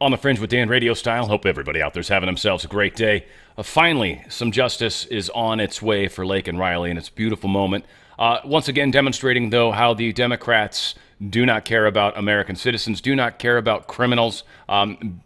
On the Fringe with Dan radio style. Hope everybody out there's having themselves a great day. Finally, some justice is on its way for Laken Riley, and it's a beautiful moment. Once again, demonstrating, though, how the Democrats do not care about American citizens, do not care about criminals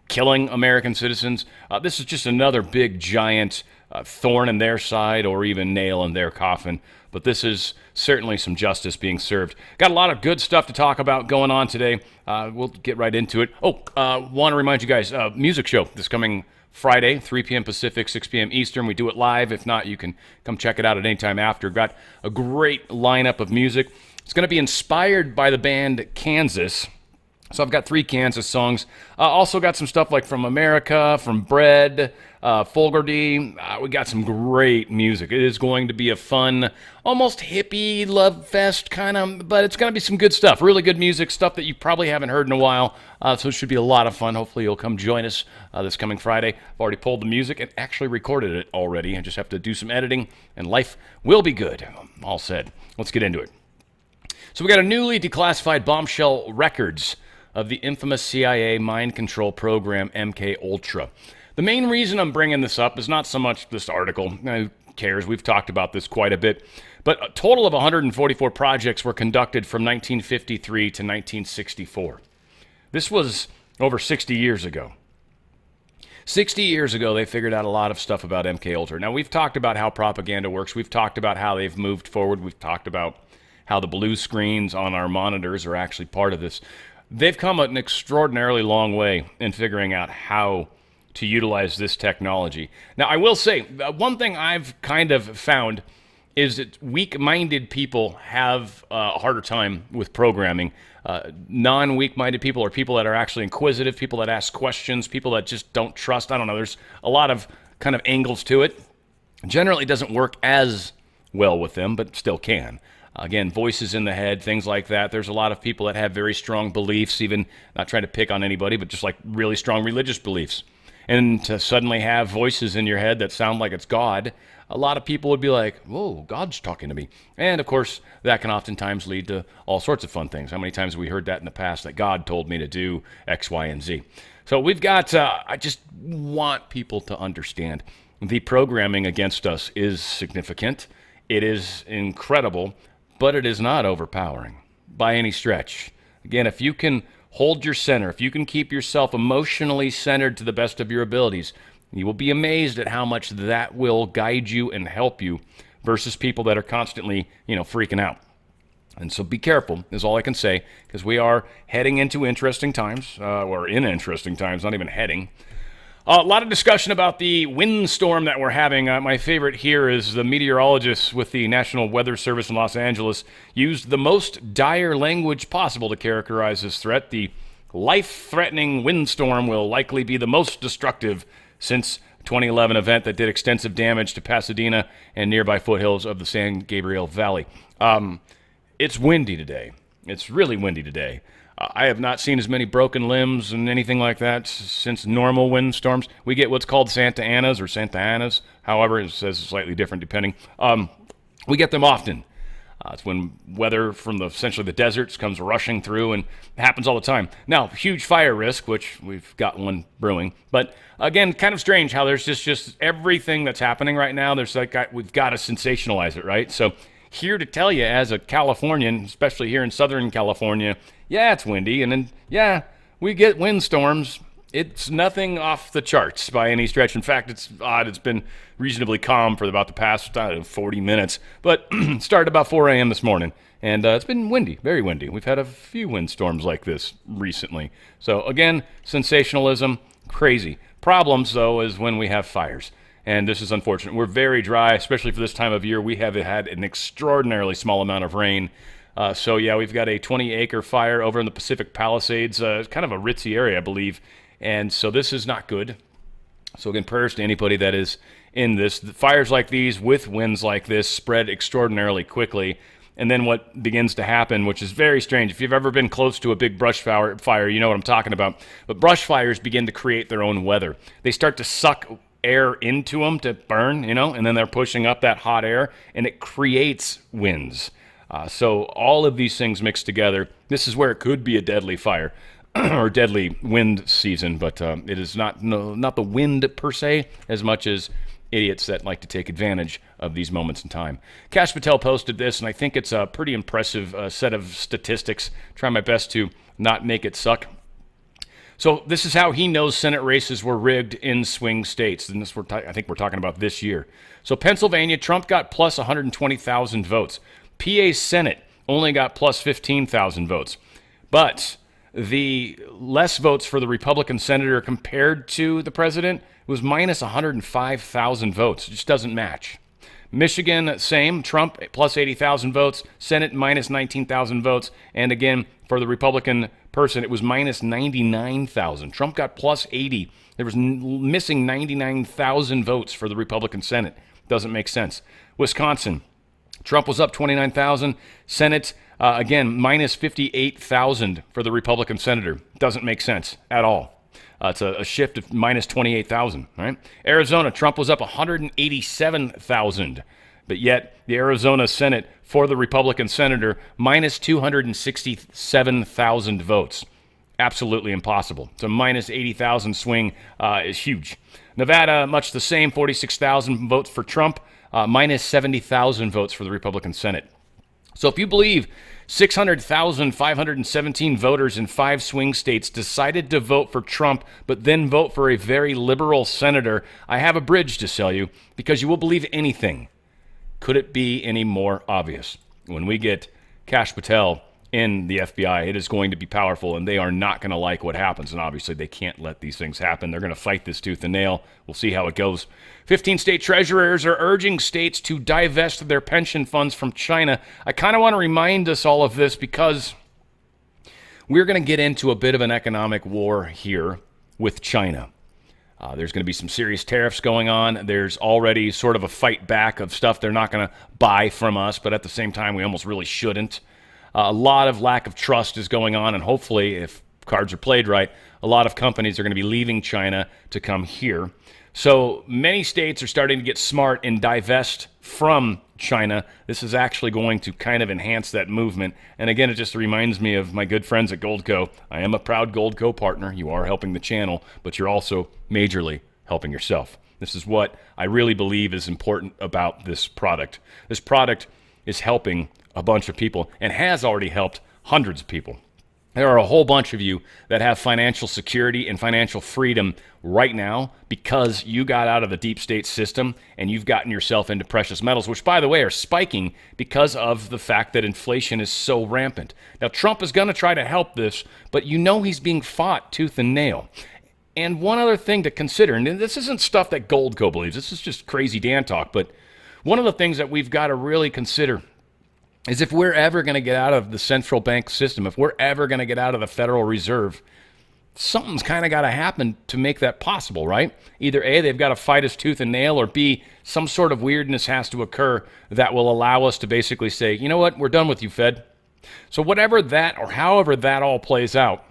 killing American citizens. This is just another big, giant thorn in their side or even nail in their coffin. But this is certainly some justice being served. Got a lot of good stuff to talk about going on today. We'll get right into it. Want to remind you guys, music show this coming Friday, 3 p.m. Pacific, 6 p.m. Eastern. We do it live. If not, you can come check it out at any time after. Got a great lineup of music. It's going to be inspired by the band Kansas. So I've got 3 Kansas songs. Also got some stuff like From America, From Bread, Fogarty. We got some great music. It is going to be a fun, almost hippie love fest kind of, but it's going to be some good stuff. Really good music, stuff that you probably haven't heard in a while. So it should be a lot of fun. Hopefully you'll come join us this coming Friday. I've already pulled the music and actually recorded it already. I just have to do some editing, and life will be good. All said. Let's get into it. So we got a newly declassified bombshell records of the infamous CIA mind control program MK Ultra. The main reason I'm bringing this up is not so much this article. Who cares? We've talked about this quite a bit. But a total of 144 projects were conducted from 1953 to 1964. This was over 60 years ago. 60 years ago, they figured out a lot of stuff about MK Ultra. Now, we've talked about how propaganda works. We've talked about how they've moved forward. We've talked about how the blue screens on our monitors are actually part of this. They've come an extraordinarily long way in figuring out how to utilize this technology. Now, I will say, one thing I've kind of found is that weak-minded people have a harder time with programming. Non-weak-minded people, or people that are actually inquisitive, people that ask questions, people that just don't trust. I don't know. There's a lot of kind of angles to it. Generally, it doesn't work as well with them, but still can. Again, voices in the head, things like that. There's a lot of people that have very strong beliefs, even not trying to pick on anybody, but just like really strong religious beliefs. And to suddenly have voices in your head that sound like it's God, a lot of people would be like, whoa, God's talking to me. And of course, that can oftentimes lead to all sorts of fun things. How many times have we heard that in the past, that God told me to do X, Y, and Z? So we've got, I just want people to understand the programming against us is significant. It is incredible, but it is not overpowering by any stretch. Again, if you can hold your center, if you can keep yourself emotionally centered to the best of your abilities, you will be amazed at how much that will guide you and help you versus people that are constantly, freaking out. And so be careful is all I can say, because we are heading into interesting times, or in interesting times, not even heading. A lot of discussion about the windstorm that we're having. My favorite here is the meteorologists with the National Weather Service in Los Angeles used the most dire language possible to characterize this threat. The life-threatening windstorm will likely be the most destructive since 2011 event that did extensive damage to Pasadena and nearby foothills of the San Gabriel Valley. It's windy today. It's really windy today. I have not seen as many broken limbs and anything like that since normal windstorms. We get what's called Santa Anas or Santa Anas. However, it says slightly different depending. We get them often. It's when weather from essentially the deserts comes rushing through, and it happens all the time. Now, huge fire risk, which we've got one brewing. But again, kind of strange how there's just everything that's happening right now. There's we've got to sensationalize it, right? So here to tell you as a Californian, especially here in Southern California, yeah, it's windy, and then, yeah, we get windstorms. It's nothing off the charts by any stretch. In fact, it's odd. It's been reasonably calm for about the past 40 minutes, but it started about 4 a.m. this morning, and it's been windy, very windy. We've had a few windstorms like this recently. So, again, sensationalism, crazy. Problems, though, is when we have fires. And this is unfortunate. We're very dry, especially for this time of year. We have had an extraordinarily small amount of rain. So, yeah, we've got a 20-acre fire over in the Pacific Palisades, kind of a ritzy area, I believe. And so this is not good. So, again, prayers to anybody that is in this. The fires like these with winds like this spread extraordinarily quickly. And then what begins to happen, which is very strange. If you've ever been close to a big brush fire, you know what I'm talking about. But brush fires begin to create their own weather. They start to suck air into them to burn, and then they're pushing up that hot air, and it creates winds. So all of these things mixed together, this is where it could be a deadly fire. or deadly wind season, but it is not the wind per se as much as idiots that like to take advantage of these moments in time. Kash Patel posted this, and I think it's a pretty impressive set of statistics. Try my best to not make it suck. So this is how he knows Senate races were rigged in swing states, and I think we're talking about this year. So Pennsylvania, Trump got plus 120,000 votes. PA Senate only got plus 15,000 votes. But the less votes for the Republican senator compared to the president was minus 105,000 votes. It just doesn't match. Michigan, same. Trump, plus 80,000 votes. Senate, minus 19,000 votes. And again, for the Republican person, it was minus 99,000. Trump got plus 80. There was missing 99,000 votes for the Republican Senate. Doesn't make sense. Wisconsin, Trump was up 29,000. Senate, again, minus 58,000 for the Republican senator. Doesn't make sense at all. It's a shift of minus 28,000, right? Arizona, Trump was up 187,000, but yet the Arizona Senate for the Republican senator, minus 267,000 votes. Absolutely impossible. So minus 80,000 swing is huge. Nevada, much the same, 46,000 votes for Trump, minus 70,000 votes for the Republican Senate. So if you believe 600,517 voters in 5 swing states decided to vote for Trump, but then vote for a very liberal senator, I have a bridge to sell you, because you will believe anything. Could it be any more obvious? When we get Kash Patel in the FBI, it is going to be powerful, and they are not going to like what happens. And obviously, they can't let these things happen. They're going to fight this tooth and nail. We'll see how it goes. 15 state treasurers are urging states to divest their pension funds from China. I kind of want to remind us all of this because we're going to get into a bit of an economic war here with China. There's going to be some serious tariffs going on. There's already sort of a fight back of stuff they're not going to buy from us, but at the same time, we almost really shouldn't. A lot of lack of trust is going on, and hopefully, if cards are played right, a lot of companies are going to be leaving China to come here. So many states are starting to get smart and divest from China. This is actually going to kind of enhance that movement. And again, it just reminds me of my good friends at Goldco. I am a proud Goldco partner. You are helping the channel, but you're also majorly helping yourself. This is what I really believe is important about this product. This product is helping a bunch of people and has already helped hundreds of people. There are a whole bunch of you that have financial security and financial freedom right now because you got out of the deep state system and you've gotten yourself into precious metals, which, by the way, are spiking because of the fact that inflation is so rampant. Now, Trump is going to try to help this, but you know he's being fought tooth and nail. And one other thing to consider, and this isn't stuff that Goldco believes, this is just crazy Dan talk, but one of the things that we've got to really consider is if we're ever going to get out of the central bank system, if we're ever going to get out of the Federal Reserve, something's kind of got to happen to make that possible, right? Either A, they've got to fight us tooth and nail, or B, some sort of weirdness has to occur that will allow us to basically say, you know what, we're done with you, Fed. So whatever that or however that all plays out,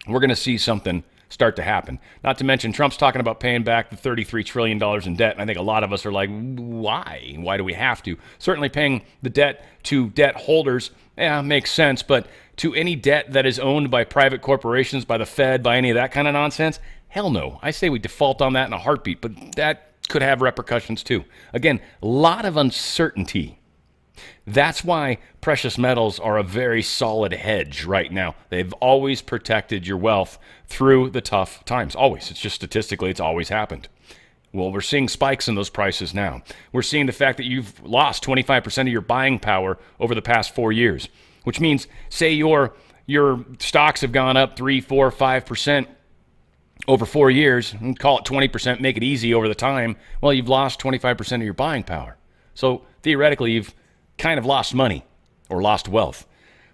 we're going to see something start to happen. Not to mention, Trump's talking about paying back the $33 trillion in debt, and I think a lot of us are like, why? Why do we have to? Certainly paying the debt to debt holders, makes sense, but to any debt that is owned by private corporations, by the Fed, by any of that kind of nonsense, hell no. I say we default on that in a heartbeat, but that could have repercussions too. Again, a lot of uncertainty. That's why precious metals are a very solid hedge right now. They've always protected your wealth through the tough times. Always. It's just statistically, it's always happened. Well, we're seeing spikes in those prices now. We're seeing the fact that you've lost 25% of your buying power over the past 4 years, which means, say your stocks have gone up 3, 4, 5% over 4 years, and call it 20%, make it easy over the time. Well, you've lost 25% of your buying power. So theoretically, you've kind of lost money or lost wealth.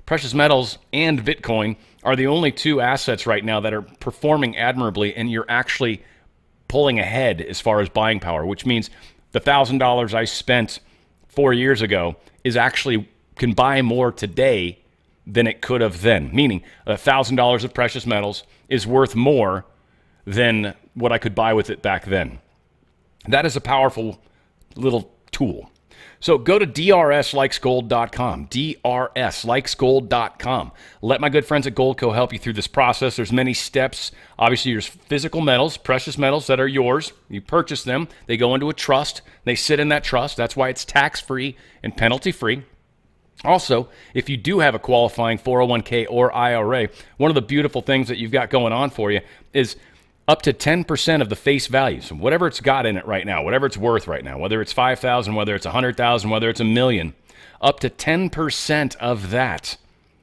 Precious metals and Bitcoin are the only two assets right now that are performing admirably, and you're actually pulling ahead as far as buying power, which means the $1,000 I spent 4 years ago is actually can buy more today than it could have then, meaning $1,000 of precious metals is worth more than what I could buy with it back then. That is a powerful little tool. So go to drslikesgold.com, drslikesgold.com. Let my good friends at Goldco help you through this process. There's many steps. Obviously, there's physical metals, precious metals that are yours. You purchase them. They go into a trust. They sit in that trust. That's why it's tax-free and penalty-free. Also, if you do have a qualifying 401k or IRA, one of the beautiful things that you've got going on for you is up to 10% of the face value. So whatever it's got in it right now, whatever it's worth right now, whether it's $5,000, whether it's $100,000, whether it's $1 million, up to 10% of that,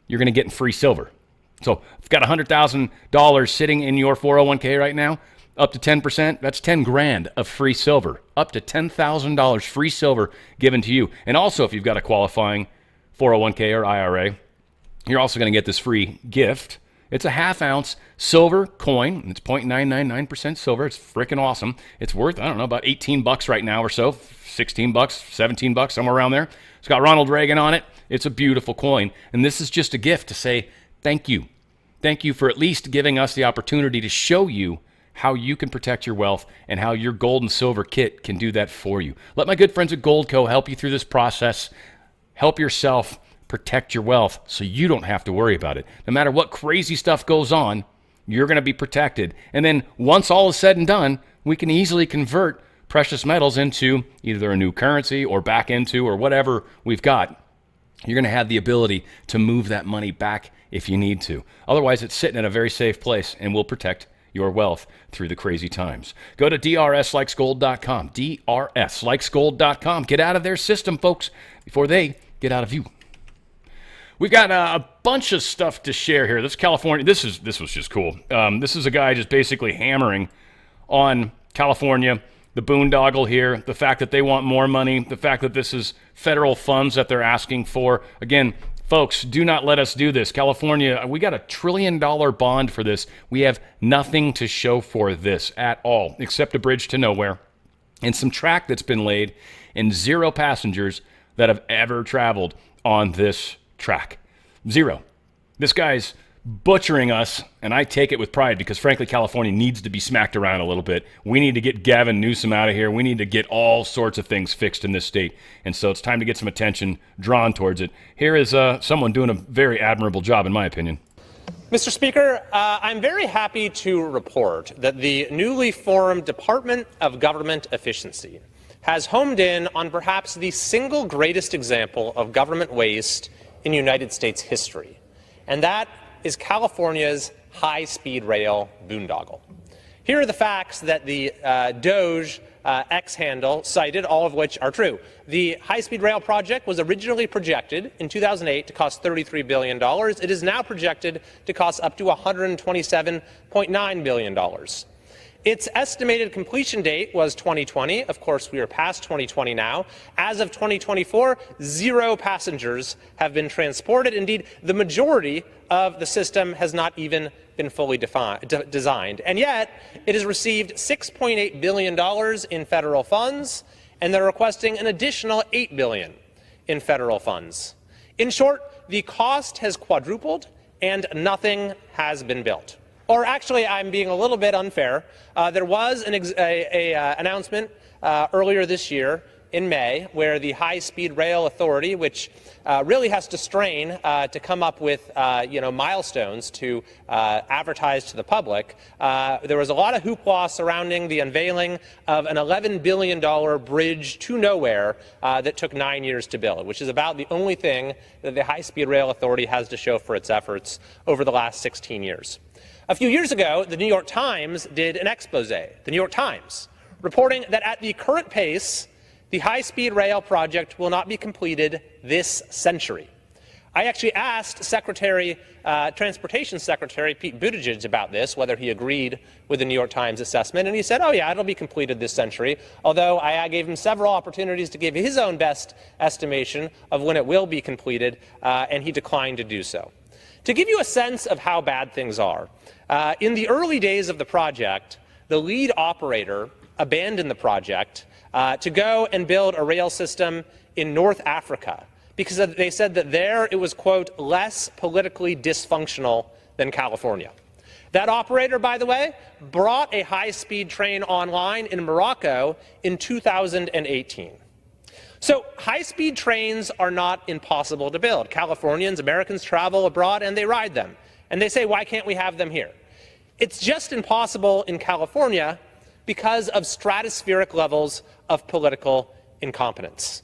you're going to get in free silver. So if you've got $100,000 sitting in your 401k right now, up to 10%, that's 10 grand of free silver. Up to $10,000 free silver given to you. And also, if you've got a qualifying 401k or IRA, you're also going to get this free gift. It's a half-ounce silver coin. It's 0.999% silver. It's freaking awesome. It's worth, I don't know, about $18 right now or so, $16, $17, somewhere around there. It's got Ronald Reagan on it. It's a beautiful coin. And this is just a gift to say thank you. Thank you for at least giving us the opportunity to show you how you can protect your wealth and how your gold and silver kit can do that for you. Let my good friends at Goldco help you through this process. Help yourself protect your wealth so you don't have to worry about it. No matter what crazy stuff goes on, you're going to be protected. And then once all is said and done, we can easily convert precious metals into either a new currency or back into or whatever we've got. You're going to have the ability to move that money back if you need to. Otherwise, it's sitting in a very safe place and will protect your wealth through the crazy times. Go to drslikesgold.com, drslikesgold.com. Get out of their system, folks, before they get out of you. We've got a bunch of stuff to share here. This California, this was just cool. This is a guy just basically hammering on California, the boondoggle here, the fact that they want more money, the fact that this is federal funds that they're asking for. Again, folks, do not let us do this. California, we got $1 trillion bond for this. We have nothing to show for this at all, except a bridge to nowhere and some track that's been laid and 0 passengers that have ever traveled on this track. 0. This guy's butchering us, and I take it with pride because, frankly, California needs to be smacked around a little bit. We need to get Gavin Newsom out of here. We need to get all sorts of things fixed in this state, and so it's time to get some attention drawn towards it. Here is someone doing a very admirable job, in my opinion. Mr. Speaker, I'm very happy to report that the newly formed Department of Government Efficiency has homed in on perhaps the single greatest example of government waste in United States history, and that is California's high-speed rail boondoggle. Here are the facts that the Doge X handle cited, all of which are true. The high-speed rail project was originally projected in 2008 to cost $33 billion. It is now projected to cost up to $127.9 billion. Its estimated completion date was 2020. Of course, we are past 2020 now. As of 2024, 0 passengers have been transported. Indeed, the majority of the system has not even been fully designed. And yet, it has received $6.8 billion in federal funds, and they're requesting an additional $8 billion in federal funds. In short, the cost has quadrupled, and nothing has been built. Or actually, I'm being a little bit unfair. There was an announcement earlier this year in May where the High-Speed Rail Authority, which really has to strain to come up with milestones to advertise to the public, there was a lot of hoopla surrounding the unveiling of an $11 billion bridge to nowhere that took 9 years to build, which is about the only thing that the High-Speed Rail Authority has to show for its efforts over the last 16 years. A few years ago, the New York Times did an expose, the New York Times, reporting that at the current pace, the high-speed rail project will not be completed this century. I actually asked Transportation Secretary Pete Buttigieg about this, whether he agreed with the New York Times assessment, and he said, oh yeah, it'll be completed this century, although I gave him several opportunities to give his own best estimation of when it will be completed, and he declined to do so. To give you a sense of how bad things are, in the early days of the project, the lead operator abandoned the project to go and build a rail system in North Africa because they said that there it was, quote, less politically dysfunctional than California. That operator, by the way, brought a high-speed train online in Morocco in 2018. So high-speed trains are not impossible to build. Californians, Americans travel abroad and they ride them. And they say, why can't we have them here? It's just impossible in California because of stratospheric levels of political incompetence.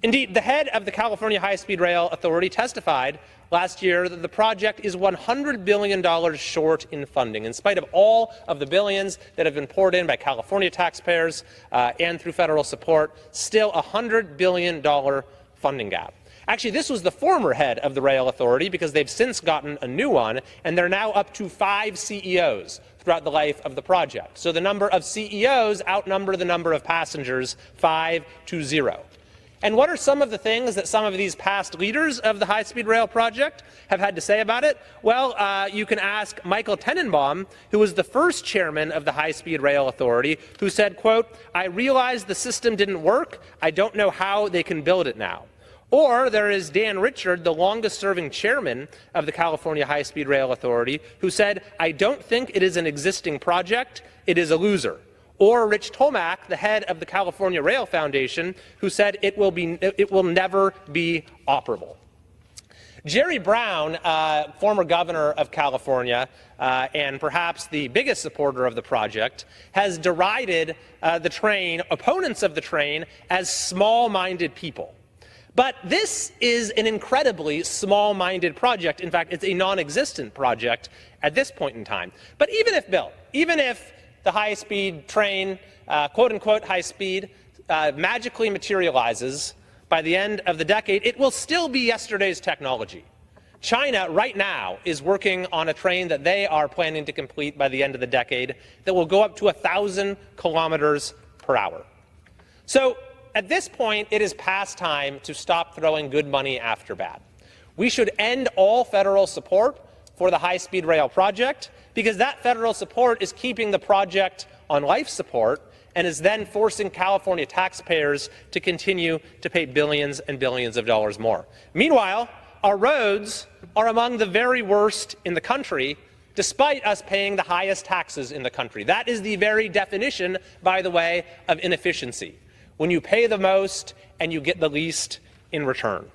Indeed, the head of the California High-Speed Rail Authority testified last year that the project is $100 billion short in funding, in spite of all of the billions that have been poured in by California taxpayers and through federal support, still a $100 billion funding gap. Actually, this was the former head of the Rail Authority, because they've since gotten a new one, and they're now up to 5 CEOs throughout the life of the project. So the number of CEOs outnumber the number of passengers 5-0. And what are some of the things that some of these past leaders of the high-speed rail project have had to say about it? Well, you can ask Michael Tenenbaum, who was the first chairman of the High-Speed Rail Authority, who said, quote, "I realized the system didn't work. I don't know how they can build it now." Or there is Dan Richard, the longest-serving chairman of the California High-Speed Rail Authority, who said, "I don't think it is an existing project. It is a loser." Or Rich Tomac, the head of the California Rail Foundation, who said it will never be operable. Jerry Brown, former governor of California and perhaps the biggest supporter of the project, has derided the train, opponents of the train, as small-minded people. But this is an incredibly small-minded project. In fact, it's a non-existent project at this point in time. But even if built, even if the high-speed train, quote-unquote high-speed, magically materializes by the end of the decade, it will still be yesterday's technology. China right now is working on a train that they are planning to complete by the end of the decade that will go up to 1,000 kilometers per hour. So at this point, it is past time to stop throwing good money after bad. We should end all federal support for the high-speed rail project, because that federal support is keeping the project on life support and is then forcing California taxpayers to continue to pay billions and billions of dollars more. Meanwhile, our roads are among the very worst in the country, despite us paying the highest taxes in the country. That is the very definition, by the way, of inefficiency, when you pay the most and you get the least in return.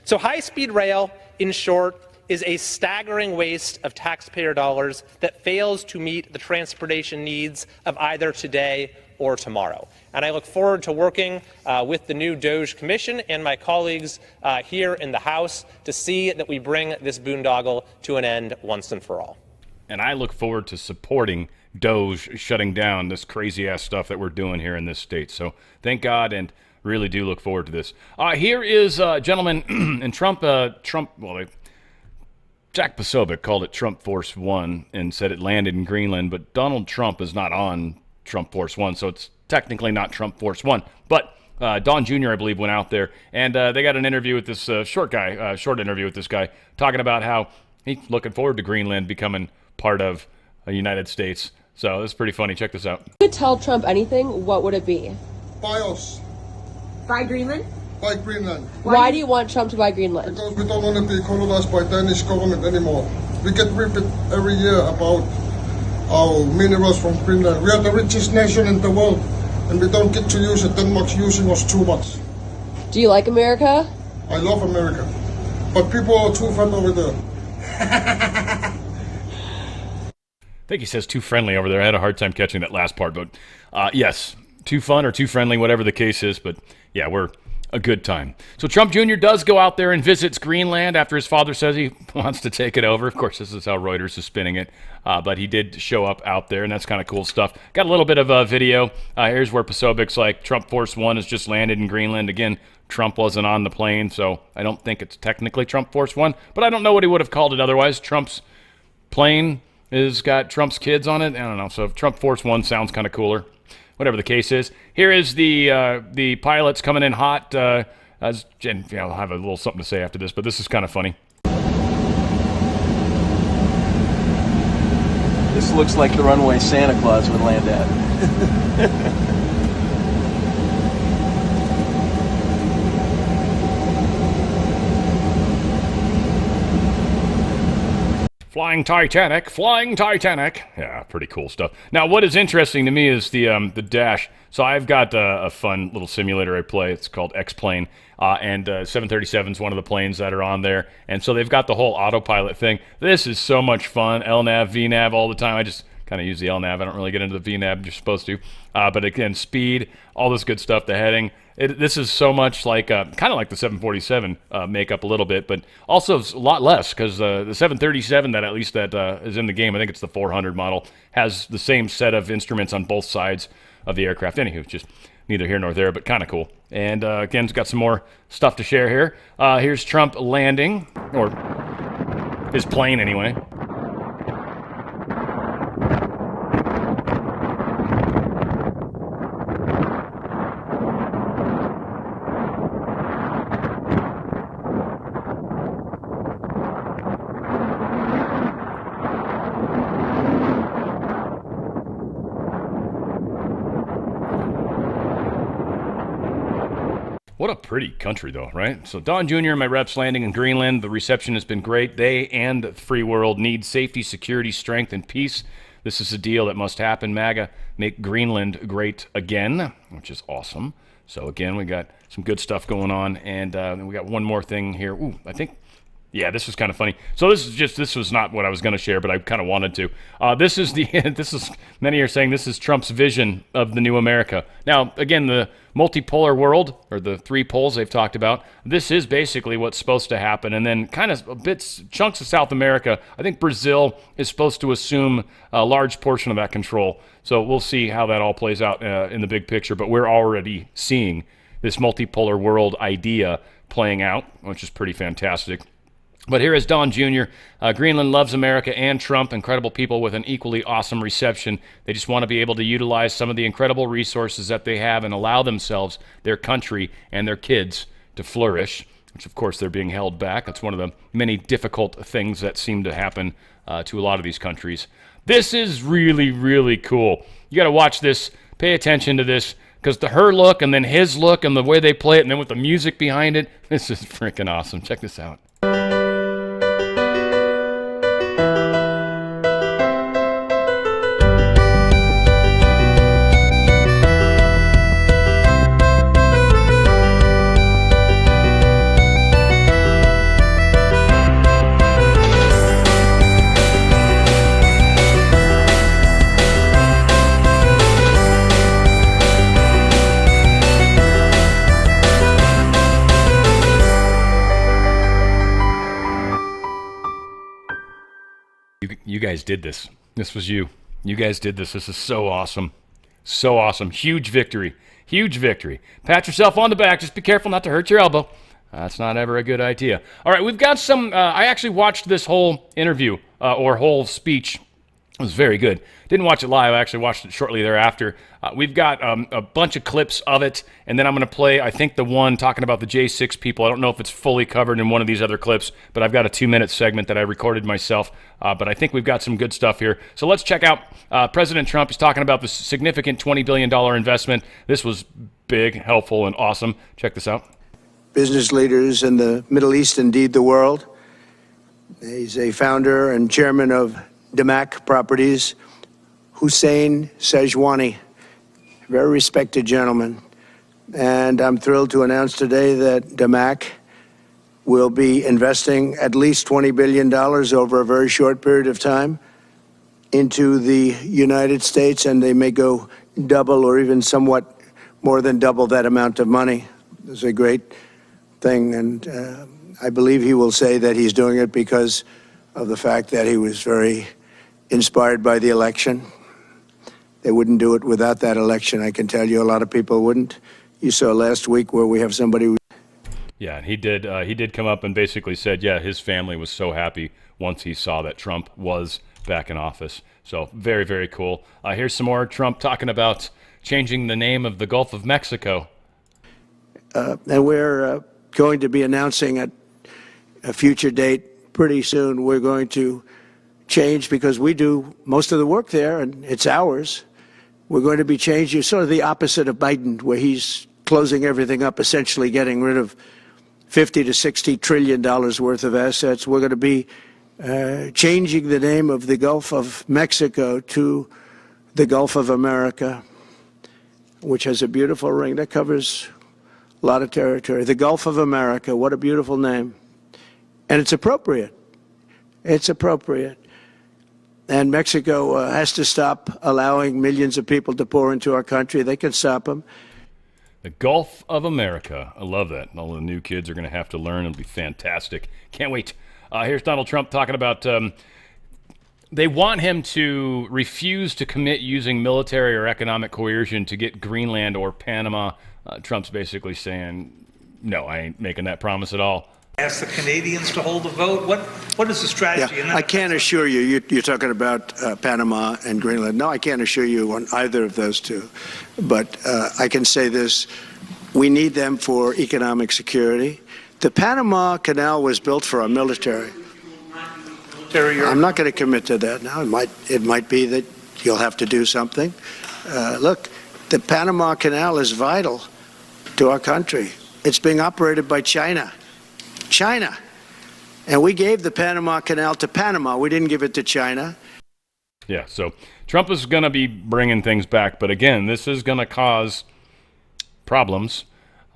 So high-speed rail, in short, is a staggering waste of taxpayer dollars that fails to meet the transportation needs of either today or tomorrow. And I look forward to working with the new DOJ Commission and my colleagues here in the House to see that we bring this boondoggle to an end once and for all. And I look forward to supporting DOJ shutting down this crazy-ass stuff that we're doing here in this state. So thank God, and really do look forward to this. Here is a gentleman in Jack Posobiec called it Trump Force One and said it landed in Greenland, but Donald Trump is not on Trump Force One, so it's technically not Trump Force One. But Don Jr., I believe, went out there, and they got an interview with this short interview with this guy, talking about how he's looking forward to Greenland becoming part of the United States. So it's pretty funny. Check this out. If you could tell Trump anything, what would it be? Buy us. Buy Greenland? Buy Greenland. Why do you want Trump to buy Greenland? Because we don't want to be colonized by Danish government anymore. We get ripped every year about our minerals from Greenland. We are the richest nation in the world, and we don't get to use it. Denmark's using us too much. Do you like America? I love America, but people are too fat over there. I think he says too friendly over there. I had a hard time catching that last part, but yes, too fun or too friendly, whatever the case is. But yeah, we're a good time. So Trump Jr. does go out there and visits Greenland after his father says he wants to take it over. Of course, this is how Reuters is spinning it. But he did show up out there, and that's kind of cool stuff. Got a little bit of a video. Here's where Posobiec's like, Trump Force One has just landed in Greenland. Again, Trump wasn't on the plane, so I don't think it's technically Trump Force One. But I don't know what he would have called it otherwise. Trump's plane has got Trump's kids on it. I don't know. So Trump Force One sounds kind of cooler. Whatever the case is. Here is the pilots coming in hot. I'll have a little something to say after this, but this is kind of funny. This looks like the runway Santa Claus would land at. Flying Titanic, flying Titanic. Yeah, pretty cool stuff. Now, what is interesting to me is the dash. So I've got a fun little simulator I play. It's called X-Plane, and 737 is one of the planes that are on there. And so they've got the whole autopilot thing. This is so much fun. LNAV, VNAV all the time. I just kind of use the LNAV. I don't really get into the VNAV. You're supposed to. But again, speed, all this good stuff, the heading. This is so much like, kind of like the 747 makeup a little bit, but also a lot less because the 737 that at least that is in the game, I think it's the 400 model, has the same set of instruments on both sides of the aircraft. Anywho, just neither here nor there, but kind of cool. And again, it's got some more stuff to share here. Here's Trump landing, or his plane anyway. What a pretty country, though, right? So Don Jr. and my reps landing in Greenland. The reception has been great. They and the free world need safety, security, strength, and peace. This is a deal that must happen. MAGA, make Greenland great again, which is awesome. So again, we got some good stuff going on, and we got one more thing here. Ooh, I think... Yeah, this was kind of funny. So this was not what I was going to share, but I kind of wanted to. This is many are saying this is Trump's vision of the new America. Now, again, the multipolar world, or the three poles they've talked about, this is basically what's supposed to happen. And then kind of chunks of South America, I think Brazil is supposed to assume a large portion of that control. So we'll see how that all plays out in the big picture. But we're already seeing this multipolar world idea playing out, which is pretty fantastic. But here is Don Jr. Greenland loves America and Trump, incredible people with an equally awesome reception. They just want to be able to utilize some of the incredible resources that they have and allow themselves, their country, and their kids to flourish, which, of course, they're being held back. That's one of the many difficult things that seem to happen to a lot of these countries. This is really, really cool. You got to watch this, pay attention to this, because her look and then his look and the way they play it and then with the music behind it, this is freaking awesome. Check this out. You guys did this. This was you. You guys did this. This is so awesome. So awesome. Huge victory. Huge victory. Pat yourself on the back. Just be careful not to hurt your elbow. That's not ever a good idea. All right, we've got some... I actually watched this whole interview, or whole speech. It was very good. Didn't watch it live. I actually watched it shortly thereafter. We've got a bunch of clips of it, and then I'm going to play, I think, the one talking about the J6 people. I don't know if it's fully covered in one of these other clips, but I've got a 2-minute segment that I recorded myself. But I think we've got some good stuff here. So let's check out President Trump. He's talking about the significant $20 billion investment. This was big, helpful, and awesome. Check this out. Business leaders in the Middle East, indeed the world. He's a founder and chairman of Damac Properties, Hussein Sejwani, very respected gentleman. And I'm thrilled to announce today that Damac will be investing at least $20 billion over a very short period of time into the United States, and they may go double or even somewhat more than double that amount of money. It's a great thing, and I believe he will say that he's doing it because of the fact that he was very inspired by the election. They wouldn't do it without that election. I can tell you a lot of people wouldn't. You saw last week where we have somebody who... Yeah, he did come up and basically said, yeah, his family was so happy once he saw that Trump was back in office. So very, very cool. Here's some more Trump talking about changing the name of the Gulf of Mexico. And we're going to be announcing at a future date pretty soon. We're going to change, because we do most of the work there and it's ours. We're going to be changing, sort of the opposite of Biden, where he's closing everything up, essentially getting rid of $50 to $60 trillion worth of assets. We're going to be changing the name of the Gulf of Mexico to the Gulf of America, which has a beautiful ring that covers a lot of territory. The Gulf of America, what a beautiful name. And it's appropriate. It's appropriate. And Mexico has to stop allowing millions of people to pour into our country. They can stop them. The Gulf of America. I love that. All the new kids are going to have to learn. It'll be fantastic. Can't wait. Here's Donald Trump talking about they want him to refuse to commit using military or economic coercion to get Greenland or Panama. Trump's basically saying, no, I ain't making that promise at all. Ask the Canadians to hold a vote. What is the strategy? Yeah, I can't assure you, you're talking about Panama and Greenland. No, I can't assure you on either of those two. But I can say this, we need them for economic security. The Panama Canal was built for our military. I'm not going to commit to that now. It might be that you'll have to do something. Look, the Panama Canal is vital to our country. It's being operated by China. And we gave the Panama Canal to Panama. We didn't give it to China. Yeah, so Trump is going to be bringing things back. But again, this is going to cause problems.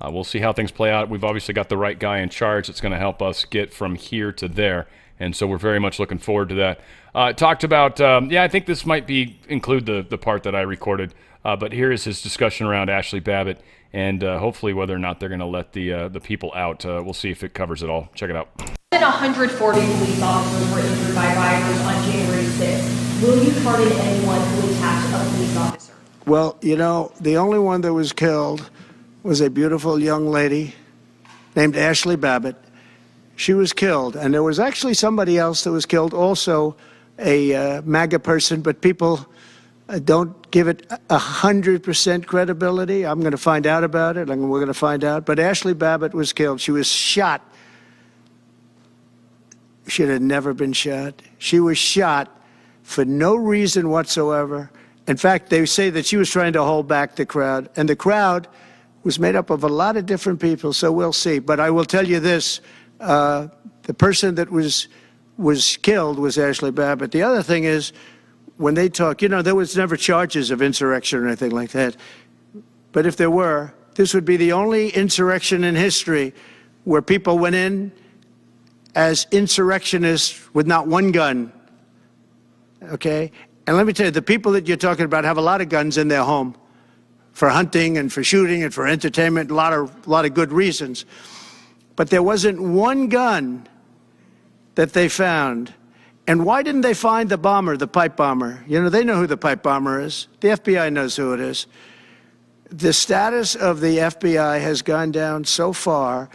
We'll see how things play out. We've obviously got the right guy in charge that's going to help us get from here to there. And so we're very much looking forward to that. Talked about, I think this might include the part that I recorded. But here is his discussion around Ashley Babbitt and hopefully whether or not they're going to let the people out. We'll see if it covers it all. Check it out. More than 140 police officers were injured by rioters on January 6th. Will you pardon anyone who attacked a police officer? Well, you know, the only one that was killed was a beautiful young lady named Ashley Babbitt. She was killed, and there was actually somebody else that was killed, also a MAGA person, but people don't give it 100% credibility. I'm going to find out about it, and we're going to find out. But Ashley Babbitt was killed. She was shot. She had never been shot. She was shot for no reason whatsoever. In fact, they say that she was trying to hold back the crowd, and the crowd was made up of a lot of different people, so we'll see. But I will tell you this, the person that was killed was Ashley Babbitt. The other thing is, when they talk, you know, there was never charges of insurrection or anything like that. But if there were, this would be the only insurrection in history where people went in as insurrectionists with not one gun, okay? And let me tell you, the people that you're talking about have a lot of guns in their home for hunting and for shooting and for entertainment, a lot of good reasons. But there wasn't one gun that they found. And why didn't they find the bomber, the pipe bomber? You know, they know who the pipe bomber is. The FBI knows who it is. The status of the FBI has gone down so far,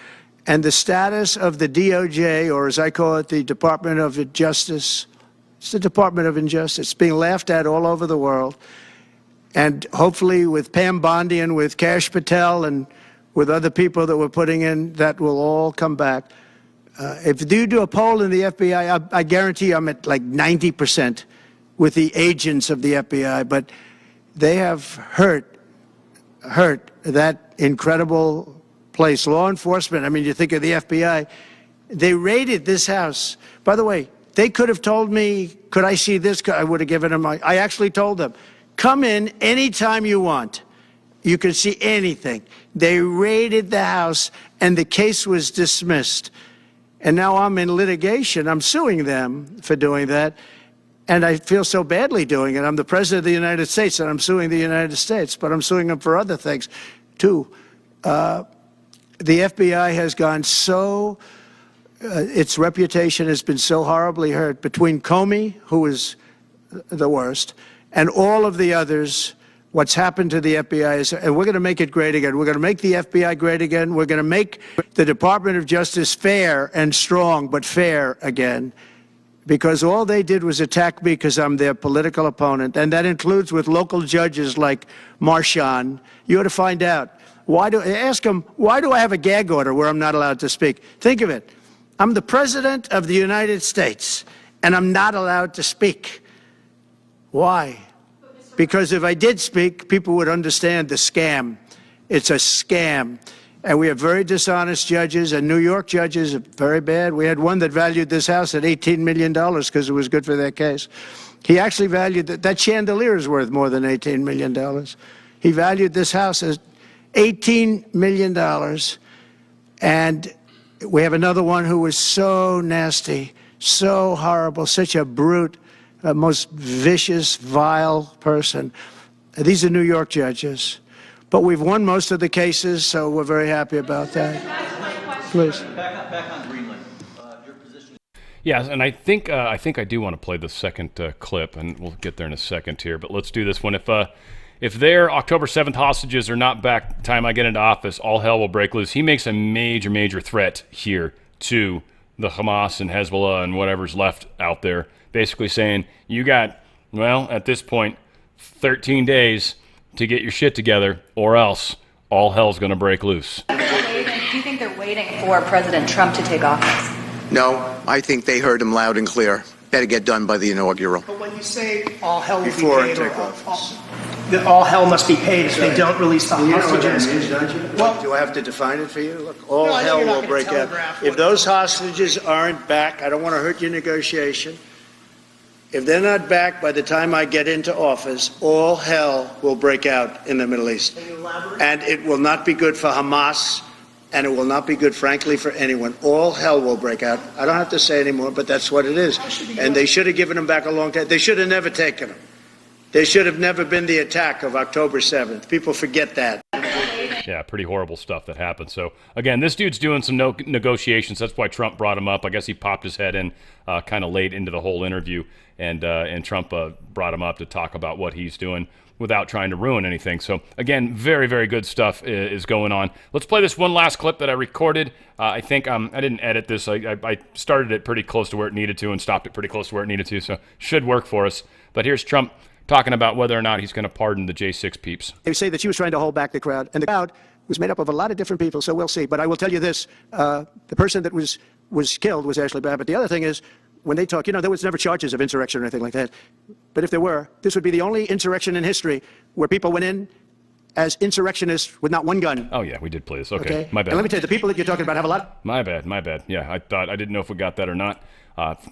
and the status of the DOJ, or as I call it, the Department of Justice, it's the Department of Injustice, being laughed at all over the world. And hopefully with Pam Bondi and with Kash Patel and with other people that we're putting in, that will all come back. If you do a poll in the FBI, I guarantee I'm at like 90% with the agents of the FBI, but they have hurt that incredible place. Law enforcement, I mean, you think of the FBI, they raided this house. By the way, they could have told me, could I see this? I would have given them, I actually told them, come in anytime you want. You can see anything. They raided the house and the case was dismissed. And now I'm in litigation. I'm suing them for doing that. And I feel so badly doing it. I'm the president of the United States and I'm suing the United States, but I'm suing them for other things too. The FBI has gone so, its reputation has been so horribly hurt between Comey, who is the worst, and all of the others. What's happened to the FBI is, and we're going to make it great again. We're going to make the FBI great again. We're going to make the Department of Justice fair and strong, but fair again. Because all they did was attack me because I'm their political opponent. And that includes with local judges like Marchand. You ought to find out. Ask them, why do I have a gag order where I'm not allowed to speak? Think of it. I'm the president of the United States, and I'm not allowed to speak. Why? Because if I did speak, people would understand the scam. It's a scam. And we have very dishonest judges, and New York judges are very bad. We had one that valued this house at $18 million because it was good for their case. He actually valued that chandelier is worth more than $18 million. He valued this house as $18 million. And we have another one who was so nasty, so horrible, such a brute, most vicious, vile person. These are New York judges. But we've won most of the cases, so we're very happy about that. Please. Back on Greenland. Your position. Yes, and I think I do want to play the second clip, and we'll get there in a second here. But let's do this one. If their October 7th hostages are not back the time I get into office, all hell will break loose. He makes a major, major threat here to the Hamas and Hezbollah and whatever's left out there, basically saying, you got, well, at this point, 13 days to get your shit together, or else all hell's going to break loose. Do you think they're waiting for President Trump to take office? No, I think they heard him loud and clear. Better get done by the inaugural. But when you say all hell will Before be I paid, take office. that all hell must be paid if they don't release the hostages. You know what that means, don't you? Well, do I have to define it for you? Look, all No, I know hell you're not will gonna break out. telegraph If what- those hostages aren't back, I don't want to hurt your negotiation. If they're not back by the time I get into office, all hell will break out in the Middle East. Can you elaborate? And it will not be good for Hamas, and it will not be good, frankly, for anyone. All hell will break out. I don't have to say anymore, but that's what it is. And they should have given them back a long time. They should have never taken them. There should have never been the attack of October 7th. People forget that. Yeah, pretty horrible stuff that happened. So, again, this dude's doing some negotiations. That's why Trump brought him up. I guess he popped his head in kind of late into the whole interview, and Trump brought him up to talk about what he's doing without trying to ruin anything. So, again, very, very good stuff is going on. Let's play this one last clip that I recorded. I think I didn't edit this. I started it pretty close to where it needed to and stopped it pretty close to where it needed to, so should work for us. But here's Trump talking about whether or not he's going to pardon the J6 peeps. They say that she was trying to hold back the crowd, and the crowd was made up of a lot of different people, so we'll see. But I will tell you this, the person that was killed was Ashley Babbitt. The other thing is, when they talk, there was never charges of insurrection or anything like that. But if there were, this would be the only insurrection in history where people went in as insurrectionists with not one gun. Oh, yeah, we did play this. Okay, my bad. And let me tell you, the people that you're talking about have a lot. My bad. Yeah, I didn't know if we got that or not.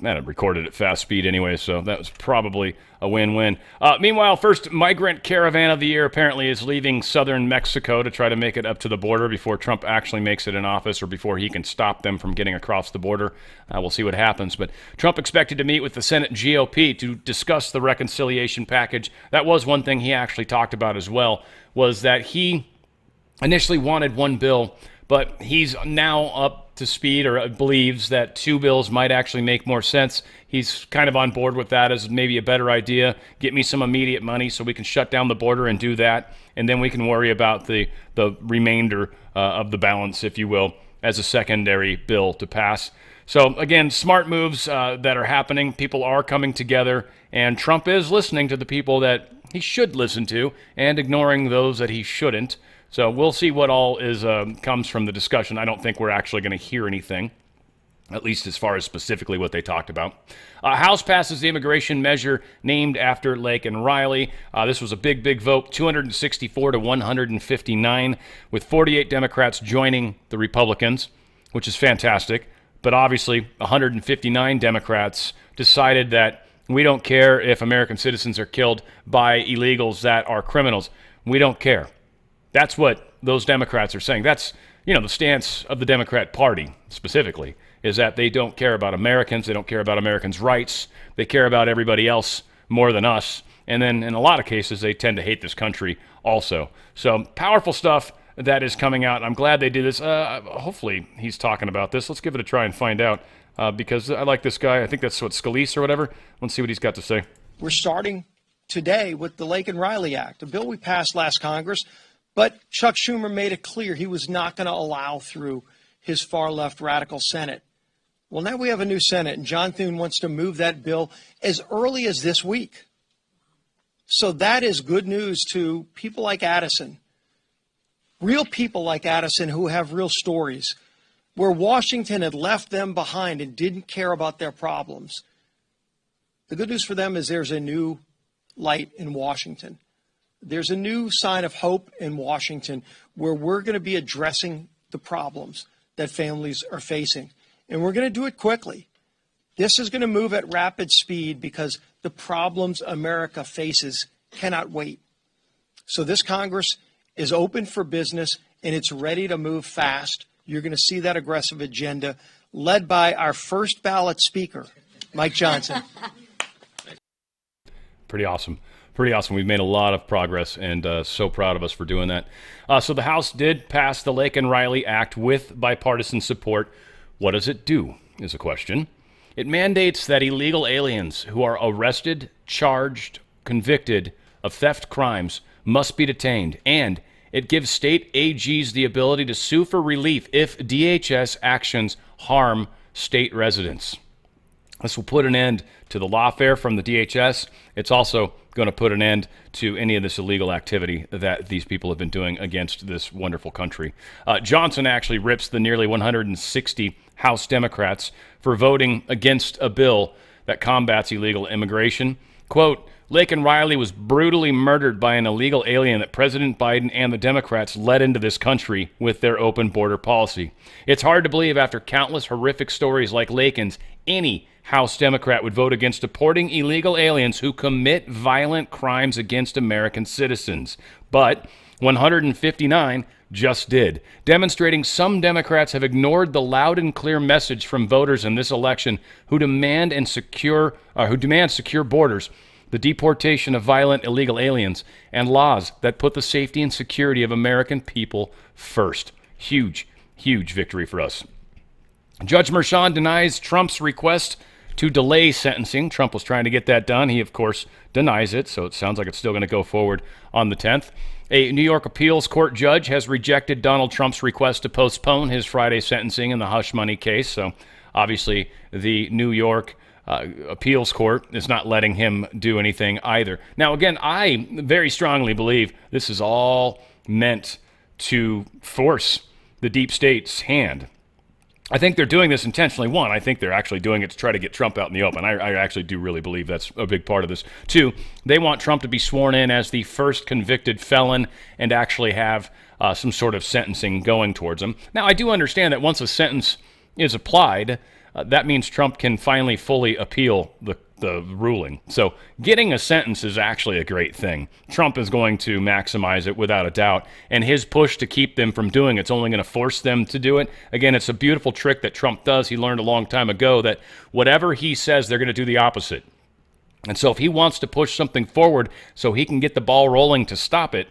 Man, I recorded at fast speed anyway, so that was probably a win-win. Meanwhile, first migrant caravan of the year apparently is leaving southern Mexico to try to make it up to the border before Trump actually makes it in office or before he can stop them from getting across the border. We'll see what happens. But Trump expected to meet with the Senate GOP to discuss the reconciliation package. That was one thing he actually talked about as well, was that he initially wanted one bill, but he's now up to speed or believes that two bills might actually make more sense. He's kind of on board with that as maybe a better idea. Get me some immediate money so we can shut down the border and do that, and then we can worry about the remainder of the balance, if you will, as a secondary bill to pass. So again, smart moves that are happening. People are coming together, and Trump is listening to the people that he should listen to and ignoring those that he shouldn't. So we'll see what all comes from the discussion. I don't think we're actually going to hear anything, at least as far as specifically what they talked about. House passes the immigration measure named after Laken Riley. This was a big, big vote, 264 to 159, with 48 Democrats joining the Republicans, which is fantastic. But obviously, 159 Democrats decided that we don't care if American citizens are killed by illegals that are criminals. We don't care. That's what those Democrats are saying. That's, the stance of the Democrat Party specifically, is that they don't care about Americans. They don't care about Americans' rights. They care about everybody else more than us. And then in a lot of cases, they tend to hate this country also. So powerful stuff that is coming out. I'm glad they did this. Hopefully he's talking about this. Let's give it a try and find out because I like this guy. I think that's Scalise or whatever. Let's see what he's got to say. We're starting today with the Laken Riley Act, a bill we passed last Congress. But Chuck Schumer made it clear he was not going to allow through his far-left radical Senate. Well, now we have a new Senate, and John Thune wants to move that bill as early as this week. So that is good news to people like Addison, real people like Addison who have real stories, where Washington had left them behind and didn't care about their problems. The good news for them is there's a new light in Washington. There's a new sign of hope in Washington where we're going to be addressing the problems that families are facing. And we're going to do it quickly. This is going to move at rapid speed because the problems America faces cannot wait. So this Congress is open for business and it's ready to move fast. You're going to see that aggressive agenda led by our first ballot speaker, Mike Johnson. Pretty awesome. Pretty awesome. We've made a lot of progress, and so proud of us for doing that. So the House did pass the Laken Riley Act with bipartisan support. What does it do, is a question. It mandates that illegal aliens who are arrested, charged, convicted of theft crimes must be detained, and it gives state AGs the ability to sue for relief if DHS actions harm state residents. This will put an end to the lawfare from the DHS. It's also going to put an end to any of this illegal activity that these people have been doing against this wonderful country. Johnson actually rips the nearly 160 House Democrats for voting against a bill that combats illegal immigration. Quote, Laken Riley was brutally murdered by an illegal alien that President Biden and the Democrats led into this country with their open border policy. It's hard to believe after countless horrific stories like Laken's, any House Democrat would vote against deporting illegal aliens who commit violent crimes against American citizens. But 159 just did, demonstrating some Democrats have ignored the loud and clear message from voters in this election who demand secure borders, the deportation of violent illegal aliens, and laws that put the safety and security of American people first. Huge, huge victory for us. Judge Merchan denies Trump's request to delay sentencing. Trump was trying to get that done. He, of course, denies it, so it sounds like it's still going to go forward on the 10th. A New York appeals court judge has rejected Donald Trump's request to postpone his Friday sentencing in the hush money case, so obviously the New York appeals court is not letting him do anything either. Now, again, I very strongly believe this is all meant to force the deep state's hand. I think they're doing this intentionally. One, I think they're actually doing it to try to get Trump out in the open. I actually do really believe that's a big part of this. Two, they want Trump to be sworn in as the first convicted felon and actually have some sort of sentencing going towards him. Now, I do understand that once a sentence is applied, that means Trump can finally fully appeal the ruling. So getting a sentence is actually a great thing. Trump is going to maximize it without a doubt, and his push to keep them from doing it's only going to force them to do it. Again, it's a beautiful trick that Trump does. He learned a long time ago that whatever he says, they're going to do the opposite. And so if he wants to push something forward so he can get the ball rolling to stop it,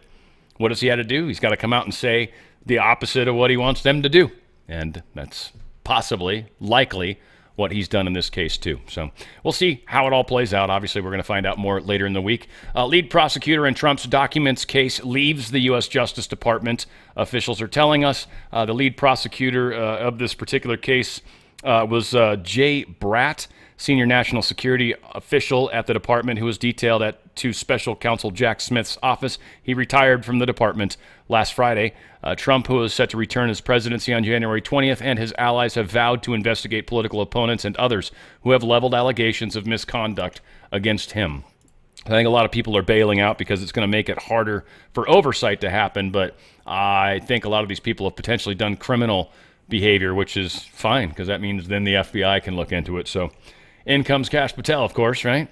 what does he have to do? He's got to come out and say the opposite of what he wants them to do. And that's possibly, likely, what he's done in this case too. So we'll see how it all plays out. Obviously, we're going to find out more later in the week. Lead prosecutor in Trump's documents case leaves the U.S. Justice Department. Officials are telling us the lead prosecutor of this particular case was Jay Bratt, senior national security official at the department who was detailed to special counsel Jack Smith's office. He retired from the department last Friday. Trump, who is set to return his presidency on January 20th, and his allies have vowed to investigate political opponents and others who have leveled allegations of misconduct against him. I think a lot of people are bailing out because it's going to make it harder for oversight to happen, but I think a lot of these people have potentially done criminal behavior, which is fine because that means then the FBI can look into it. So in comes Kash Patel, of course, right?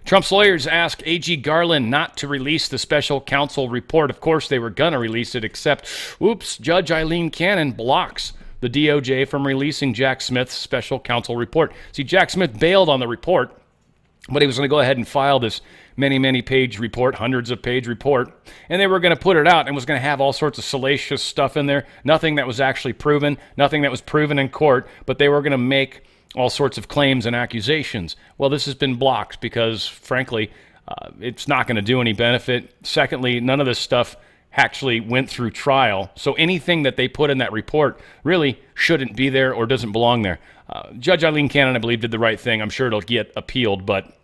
Trump's lawyers asked AG Garland not to release the special counsel report. Of course, they were going to release it, except, oops, Judge Eileen Cannon blocks the DOJ from releasing Jack Smith's special counsel report. See, Jack Smith bailed on the report, but he was going to go ahead and file this many page report, hundreds of page report, and they were going to put it out and was going to have all sorts of salacious stuff in there, nothing that was actually proven, nothing that was proven in court, but they were going to make all sorts of claims and accusations. Well, this has been blocked because, frankly, it's not going to do any benefit. Secondly, none of this stuff actually went through trial, so anything that they put in that report really shouldn't be there or doesn't belong there. Judge Eileen Cannon, I believe, did the right thing. I'm sure it'll get appealed, but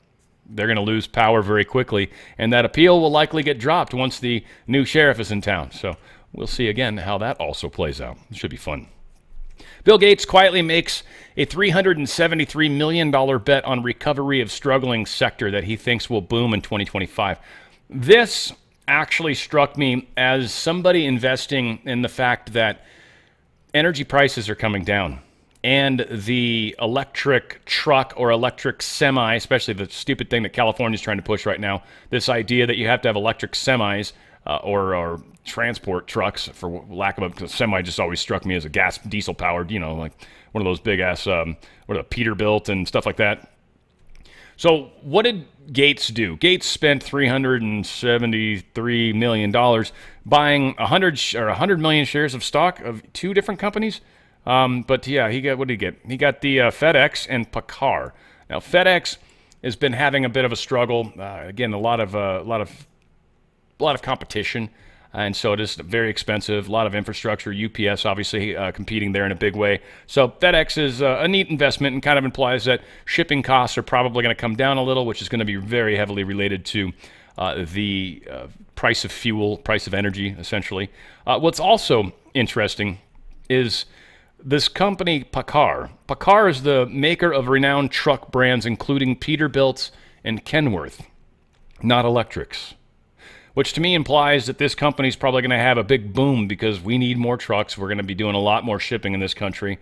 they're going to lose power very quickly, and that appeal will likely get dropped once the new sheriff is in town. So we'll see again how that also plays out. It should be fun. Bill Gates quietly makes a $373 million bet on recovery of struggling sector that he thinks will boom in 2025. This actually struck me as somebody investing in the fact that energy prices are coming down. And the electric truck or electric semi, especially the stupid thing that California's trying to push right now, this idea that you have to have electric semis or transport trucks, for lack of a semi, just always struck me as a gas diesel powered, like one of those big ass, what are the Peterbilt and stuff like that. So what did Gates do? Gates spent $373 million buying 100 million shares of stock of two different companies. But yeah, what did he get? He got the FedEx and PACCAR. Now FedEx has been having a bit of a struggle. Again, a lot of competition, and so it is very expensive. A lot of infrastructure. UPS obviously competing there in a big way. So FedEx is a neat investment, and kind of implies that shipping costs are probably going to come down a little, which is going to be very heavily related to the price of fuel, price of energy, essentially. What's also interesting is this company, PACCAR. PACCAR is the maker of renowned truck brands, including Peterbilt and Kenworth, not electrics, which to me implies that this company is probably going to have a big boom because we need more trucks. We're going to be doing a lot more shipping in this country.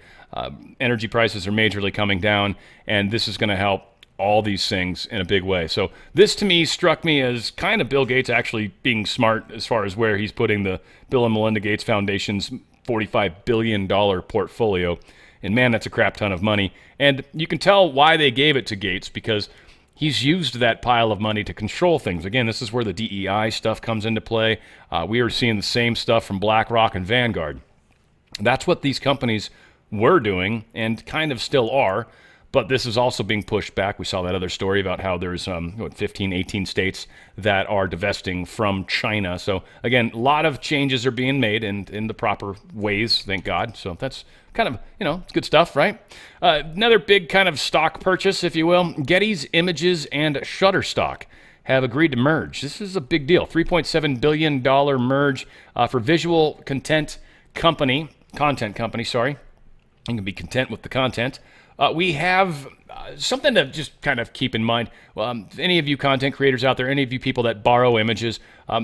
Energy prices are majorly coming down, and this is going to help all these things in a big way. So this to me struck me as kind of Bill Gates actually being smart as far as where he's putting the Bill and Melinda Gates Foundation's $45 billion portfolio. And man, that's a crap ton of money. And you can tell why they gave it to Gates, because he's used that pile of money to control things. Again, this is where the DEI stuff comes into play. We are seeing the same stuff from BlackRock and Vanguard. That's what these companies were doing and kind of still are. But this is also being pushed back. We saw that other story about how there's 15, 18 states that are divesting from China. So again, a lot of changes are being made in the proper ways, thank God. So that's kind of, it's good stuff, right? Another big kind of stock purchase, if you will. Getty's Images and Shutterstock have agreed to merge. This is a big deal. $3.7 billion merge for visual content company. You can be content with the content. We have something to just kind of keep in mind. Any of you content creators out there, any of you people that borrow images,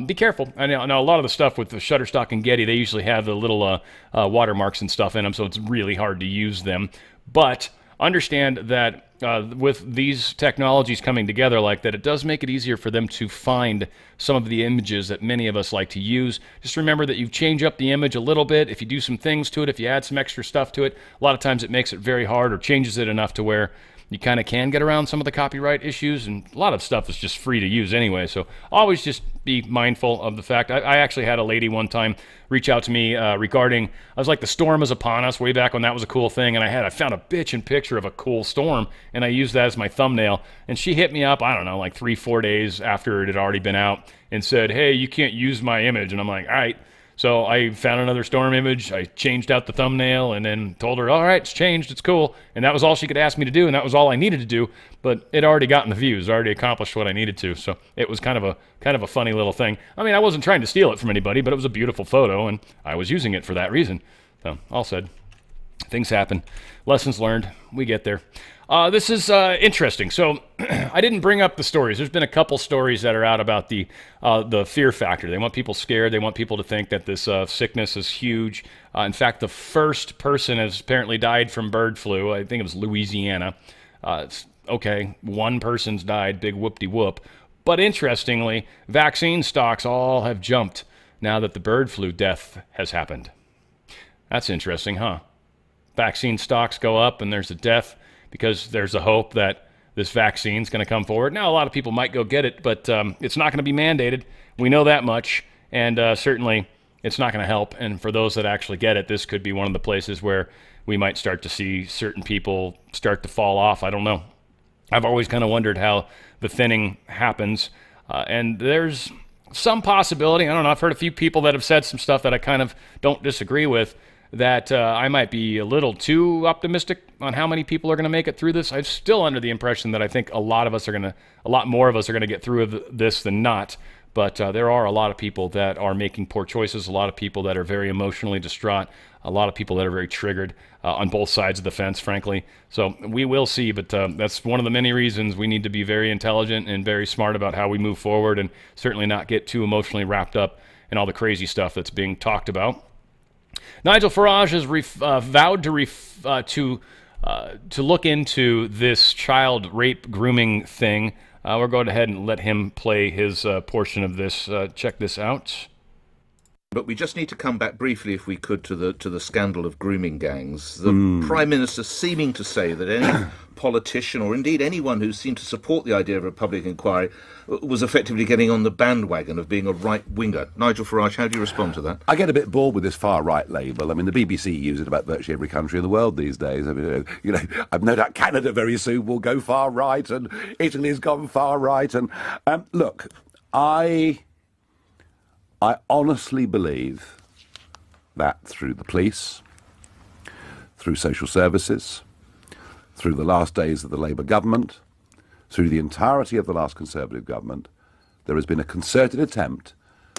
be careful. I know a lot of the stuff with the Shutterstock and Getty, they usually have the little watermarks and stuff in them, so it's really hard to use them. But understand that with these technologies coming together like that, it does make it easier for them to find some of the images that many of us like to use. Just remember that you change up the image a little bit. If you do some things to it, if you add some extra stuff to it, a lot of times it makes it very hard or changes it enough to where you kind of can get around some of the copyright issues, and a lot of stuff is just free to use anyway. So always just be mindful of the fact. I actually had a lady one time reach out to me regarding, I was like, the storm is upon us, way back when that was a cool thing, and I found a bitchin' picture of a cool storm, and I used that as my thumbnail, and she hit me up, I don't know, like 3-4 days after it had already been out, and said, hey, you can't use my image, and I'm like, all right. So I found another storm image, I changed out the thumbnail, and then told her, all right, it's changed, it's cool. And that was all she could ask me to do, and that was all I needed to do, but it already gotten the views, already accomplished what I needed to. So it was kind of a funny little thing. I mean, I wasn't trying to steal it from anybody, but it was a beautiful photo, and I was using it for that reason. So all said, things happen. Lessons learned, we get there. This is interesting. So I didn't bring up the stories. There's been a couple stories that are out about the fear factor. They want people scared. They want people to think that this sickness is huge. In fact, the first person has apparently died from bird flu. I think it was Louisiana. Okay, one person's died. Big whoop-de-whoop. But interestingly, vaccine stocks all have jumped now that the bird flu death has happened. That's interesting, huh? Vaccine stocks go up and there's a death, because there's a hope that this vaccine is going to come forward. Now, a lot of people might go get it, but it's not going to be mandated. We know that much, and certainly it's not going to help. And for those that actually get it, this could be one of the places where we might start to see certain people start to fall off. I don't know. I've always kind of wondered how the thinning happens, and there's some possibility. I don't know. I've heard a few people that have said some stuff that I kind of don't disagree with, that I might be a little too optimistic on how many people are going to make it through this. I'm still under the impression that I think a lot more of us are going to get through this than not. But there are a lot of people that are making poor choices, a lot of people that are very emotionally distraught, a lot of people that are very triggered on both sides of the fence, frankly. So we will see, but that's one of the many reasons we need to be very intelligent and very smart about how we move forward, and certainly not get too emotionally wrapped up in all the crazy stuff that's being talked about. Nigel Farage has vowed to look into this child rape grooming thing. We'll go ahead and let him play his portion of this. Check this out. But we just need to come back briefly, if we could, to the scandal of grooming gangs. The Prime Minister seeming to say that any politician, or indeed anyone who seemed to support the idea of a public inquiry, was effectively getting on the bandwagon of being a right-winger. Nigel Farage, how do you respond to that? I get a bit bored with this far-right label. I mean, the BBC use it about virtually every country in the world these days. I mean, I've no doubt Canada very soon will go far-right, and Italy's gone far-right. And look, I honestly believe that through the police, through social services, through the last days of the Labour government, through the entirety of the last Conservative government, there has been a concerted attempt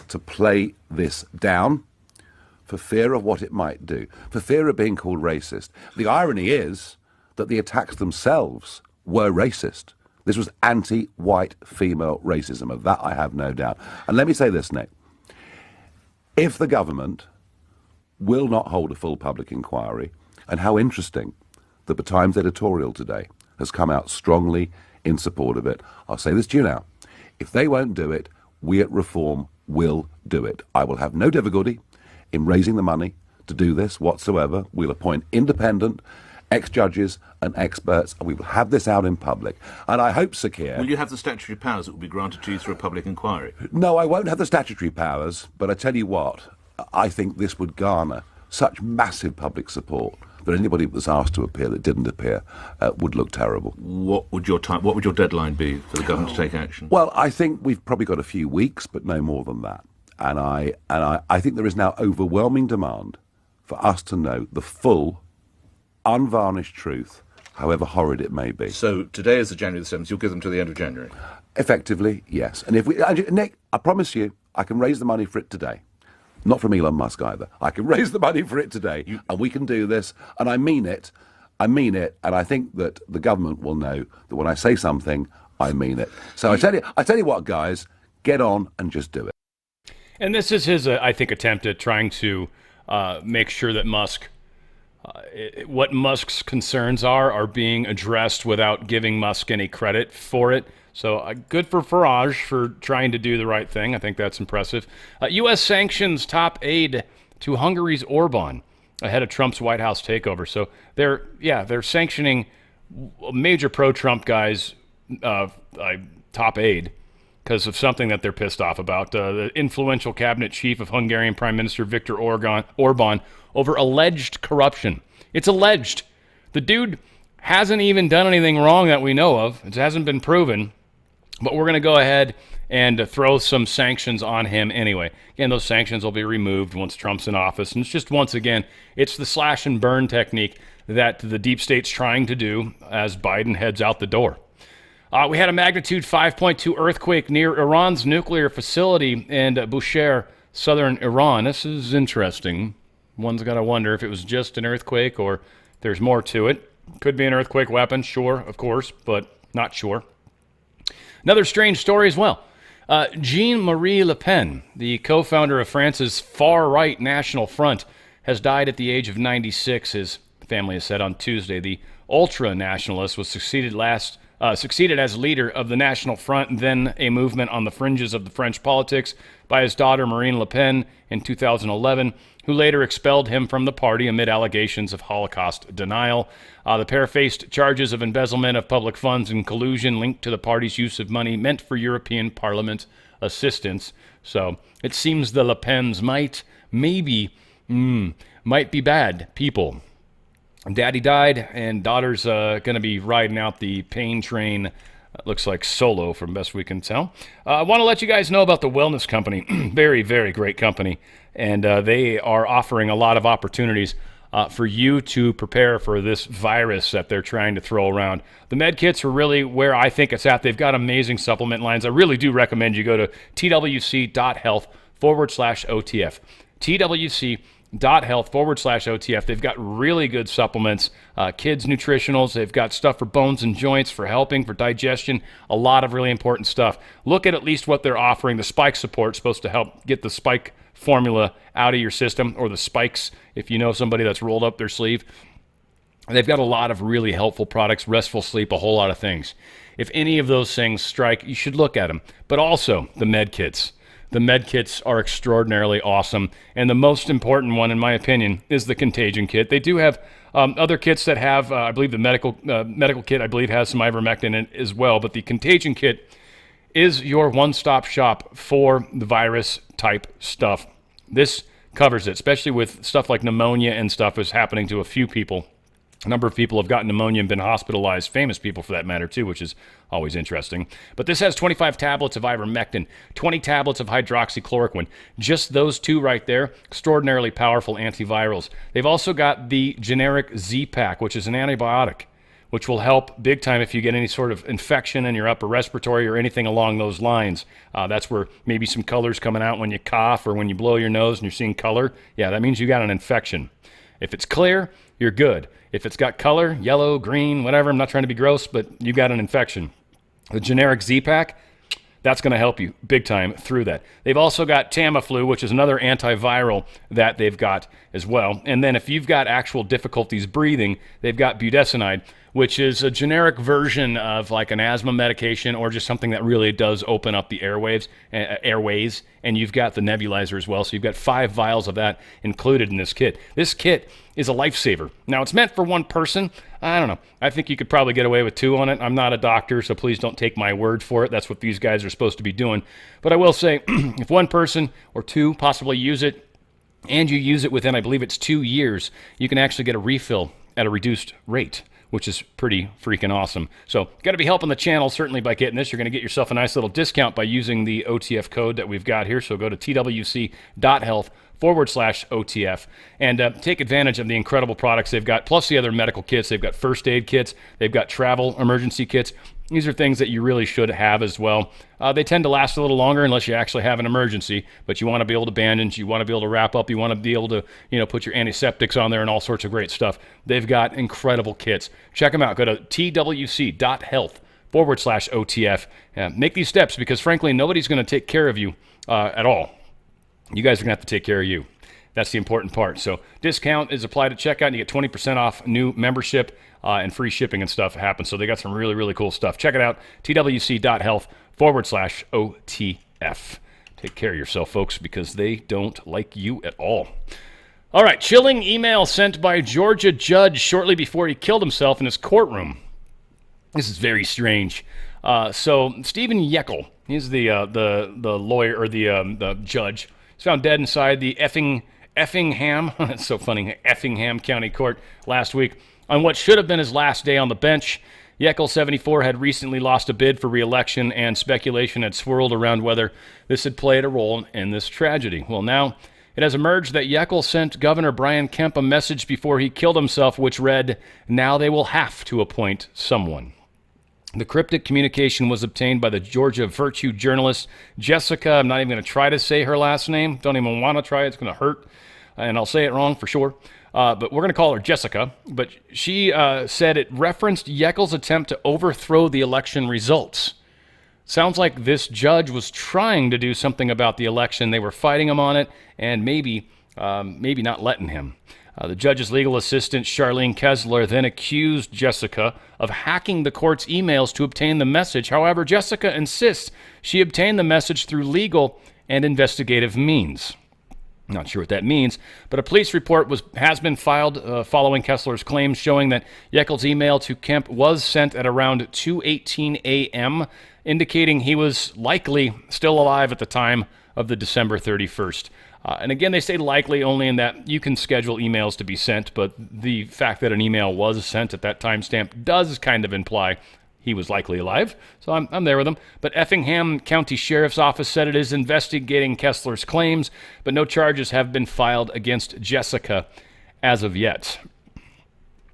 to play this down for fear of what it might do, for fear of being called racist. The irony is that the attacks themselves were racist. This was anti-white female racism. Of that I have no doubt. And let me say this, Nick. If the government will not hold a full public inquiry, and how interesting that the Times editorial today has come out strongly in support of it, I'll say this to you now. If they won't do it, we at Reform will do it. I will have no difficulty in raising the money to do this whatsoever. We'll appoint independent ex-judges and experts, and we will have this out in public. And I hope, Sir Keir... Will you have the statutory powers that will be granted to you through a public inquiry? No, I won't have the statutory powers, but I tell you what, I think this would garner such massive public support that anybody that was asked to appear that didn't appear would look terrible. What would your deadline be for the government to take action? Well, I think we've probably got a few weeks, but no more than that. And I think there is now overwhelming demand for us to know the full, unvarnished truth, however horrid it may be. So today is the January the 7th. You'll give them to the end of January? Effectively, yes. And if we, Nick, I promise you, I can raise the money for it today. Not from Elon Musk either. I can raise the money for it today, and we can do this. And I mean it. I mean it. And I think that the government will know that when I say something, I mean it. So I tell you what, guys, get on and just do it. And this is his, I think, attempt at trying to make sure that what Musk's concerns are being addressed without giving Musk any credit for it. So good for Farage for trying to do the right thing. I think that's impressive. U.S. sanctions top aid to Hungary's Orban ahead of Trump's White House takeover. So they're sanctioning major pro-Trump guys top aid because of something that they're pissed off about. The influential cabinet chief of Hungarian Prime Minister Viktor Orban over alleged corruption. It's alleged. The dude hasn't even done anything wrong that we know of. It hasn't been proven. But we're going to go ahead and throw some sanctions on him anyway. Again, those sanctions will be removed once Trump's in office. And it's just, once again, it's the slash and burn technique that the deep state's trying to do as Biden heads out the door. We had a magnitude 5.2 earthquake near Iran's nuclear facility in Bushehr, southern Iran. This is interesting. One's got to wonder if it was just an earthquake or there's more to it. Could be an earthquake weapon, sure, of course, but not sure. Another strange story as well. Jean-Marie Le Pen, the co-founder of France's far-right National Front, has died at the age of 96, his family has said on Tuesday. The ultra-nationalist was succeeded as leader of the National Front, then a movement on the fringes of the French politics, by his daughter Marine Le Pen in 2011, who later expelled him from the party amid allegations of Holocaust denial. The pair faced charges of embezzlement of public funds and collusion linked to the party's use of money meant for European Parliament assistance. So it seems the Le Pens might be bad people. Daddy died, and daughter's going to be riding out the pain train. Looks like solo, from best we can tell. I want to let you guys know about the Wellness Company. Very, very great company. And they are offering a lot of opportunities for you to prepare for this virus that they're trying to throw around. The med kits are really where I think it's at. They've got amazing supplement lines. I really do recommend you go to twc.health/OTF. TWC.health/OTF. They've got really good supplements, kids nutritionals. They've got stuff for bones and joints, for helping, for digestion, a lot of really important stuff. Look at least what they're offering. The spike support is supposed to help get the spike formula out of your system, or the spikes if you know somebody that's rolled up their sleeve. They've got a lot of really helpful products, restful sleep, a whole lot of things. If any of those things strike, you should look at them. But also the med kits. The med kits are extraordinarily awesome. And the most important one, in my opinion, is the contagion kit. They do have other kits that have, I believe the medical kit, I believe, has some ivermectin in it as well. But the contagion kit is your one-stop shop for the virus type stuff. This covers it, especially with stuff like pneumonia and stuff is happening to a few people. A number of people have gotten pneumonia and been hospitalized, famous people for that matter too, which is always interesting. But this has 25 tablets of ivermectin, 20 tablets of hydroxychloroquine. Just those two right there, extraordinarily powerful antivirals. They've also got the generic Z-Pack, which is an antibiotic, which will help big time if you get any sort of infection in your upper respiratory or anything along those lines. That's where maybe some color's coming out when you cough or when you blow your nose and you're seeing color. Yeah, that means you got an infection. If it's clear, you're good. If it's got color, yellow, green, whatever, I'm not trying to be gross, but you got an infection. The generic Z-Pack, that's going to help you big time through that. They've also got Tamiflu, which is another antiviral that they've got as well. And then if you've got actual difficulties breathing, they've got budesonide, which is a generic version of like an asthma medication or just something that really does open up the airways. And you've got the nebulizer as well. So you've got 5 vials of that included in this kit. This kit is a lifesaver. Now, it's meant for one person. I don't know. I think you could probably get away with 2 on it. I'm not a doctor, so please don't take my word for it. That's what these guys are supposed to be doing. But I will say, if one person or 2 possibly use it, and you use it within, I believe it's 2 years, you can actually get a refill at a reduced rate, which is pretty freaking awesome. So got to be helping the channel certainly by getting this. You're going to get yourself a nice little discount by using the OTF code that we've got here. So go to twc.health/OTF and take advantage of the incredible products they've got, plus the other medical kits. They've got first aid kits. They've got travel emergency kits. These are things that you really should have as well. They tend to last a little longer unless you actually have an emergency, but you want to be able to bandage, you want to be able to wrap up, you want to be able to, put your antiseptics on there and all sorts of great stuff. They've got incredible kits. Check them out. Go to twc.health/OTF. Make these steps because, frankly, nobody's going to take care of you at all. You guys are going to have to take care of you. That's the important part. So discount is applied at checkout, and you get 20% off new membership, and free shipping and stuff happens. So they got some really, really cool stuff. Check it out, twc.health/OTF. Take care of yourself, folks, because they don't like you at all. All right, chilling email sent by Georgia judge shortly before he killed himself in his courtroom. This is very strange. So Stephen Yeckel, he's the lawyer, or the judge. He's found dead inside the Effingham, that's so funny, Effingham County Court last week on what should have been his last day on the bench. Yeckel, 74, had recently lost a bid for re-election, and speculation had swirled around whether this had played a role in this tragedy. Well, now it has emerged that Yeckel sent Governor Brian Kemp a message before he killed himself, which read, "Now they will have to appoint someone." The cryptic communication was obtained by the Georgia Virtue journalist Jessica. I'm not even going to try to say her last name. Don't even want to try. It's going to hurt, and I'll say it wrong for sure. But we're going to call her Jessica. But she said it referenced Yeckel's attempt to overthrow the election results. Sounds like this judge was trying to do something about the election. They were fighting him on it, and maybe not letting him. The judge's legal assistant, Charlene Kessler, then accused Jessica of hacking the court's emails to obtain the message. However, Jessica insists she obtained the message through legal and investigative means. Not sure what that means, but a police report has been filed following Kessler's claims, showing that Yeckel's email to Kemp was sent at around 2:18 a.m., indicating he was likely still alive at the time of the December 31st. And again, they say likely only in that you can schedule emails to be sent, but the fact that an email was sent at that timestamp does kind of imply he was likely alive. So I'm there with him. But Effingham County Sheriff's Office said it is investigating Kessler's claims, but no charges have been filed against Jessica as of yet.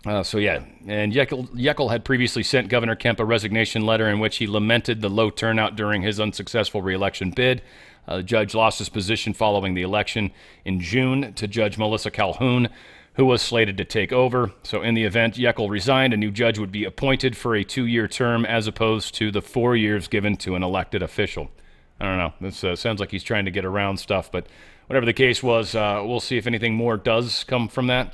And Yeckel had previously sent Governor Kemp a resignation letter in which he lamented the low turnout during his unsuccessful re-election bid. The judge lost his position following the election in June to Judge Melissa Calhoun, who was slated to take over. So in the event Yeckel resigned, a new judge would be appointed for a 2-year term as opposed to the 4 years given to an elected official. I don't know. This sounds like he's trying to get around stuff, but whatever the case was, we'll see if anything more does come from that.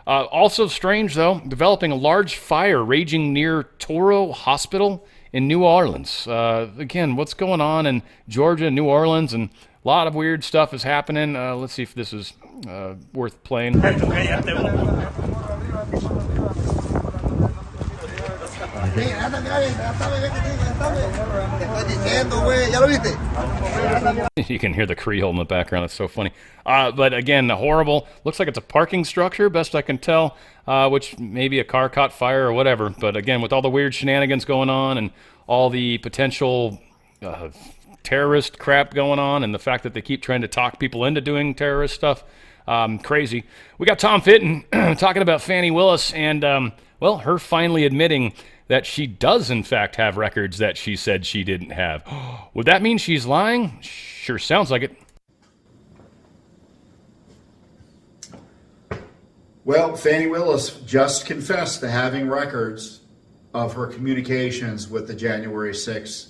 Also strange, though, developing a large fire raging near Toro Hospital in New Orleans. Again, what's going on in Georgia, New Orleans, and a lot of weird stuff is happening. Let's see if this is worth playing. You can hear the Creole in the background. It's so funny. But again, horrible. Looks like it's a parking structure, best I can tell, which maybe a car caught fire or whatever. But again, with all the weird shenanigans going on and all the potential terrorist crap going on and the fact that they keep trying to talk people into doing terrorist stuff, crazy. We got Tom Fitton talking about Fani Willis and, well, her finally admitting that she does, in fact, have records that she said she didn't have. Would that mean she's lying? Sure sounds like it. Well, Fani Willis just confessed to having records of her communications with the January 6th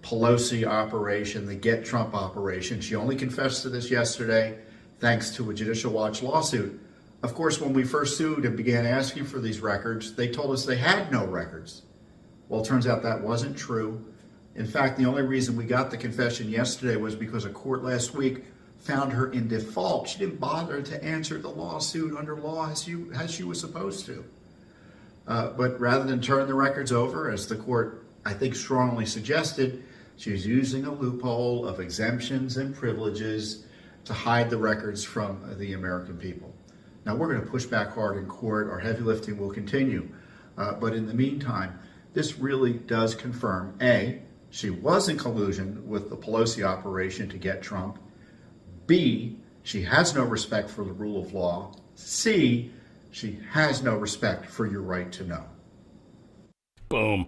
Pelosi operation, the Get Trump operation. She only confessed to this yesterday thanks to a Judicial Watch lawsuit. Of course, when we first sued and began asking for these records, they told us they had no records. Well, it turns out that wasn't true. In fact, the only reason we got the confession yesterday was because a court last week found her in default. She didn't bother to answer the lawsuit under law as she was supposed to. But rather than turn the records over, as the court, I think, strongly suggested, she's using a loophole of exemptions and privileges to hide the records from the American people. Now, we're going to push back hard in court. Our heavy lifting will continue. But in the meantime, this really does confirm, A, she was in collusion with the Pelosi operation to get Trump. B, she has no respect for the rule of law. C, she has no respect for your right to know. Boom.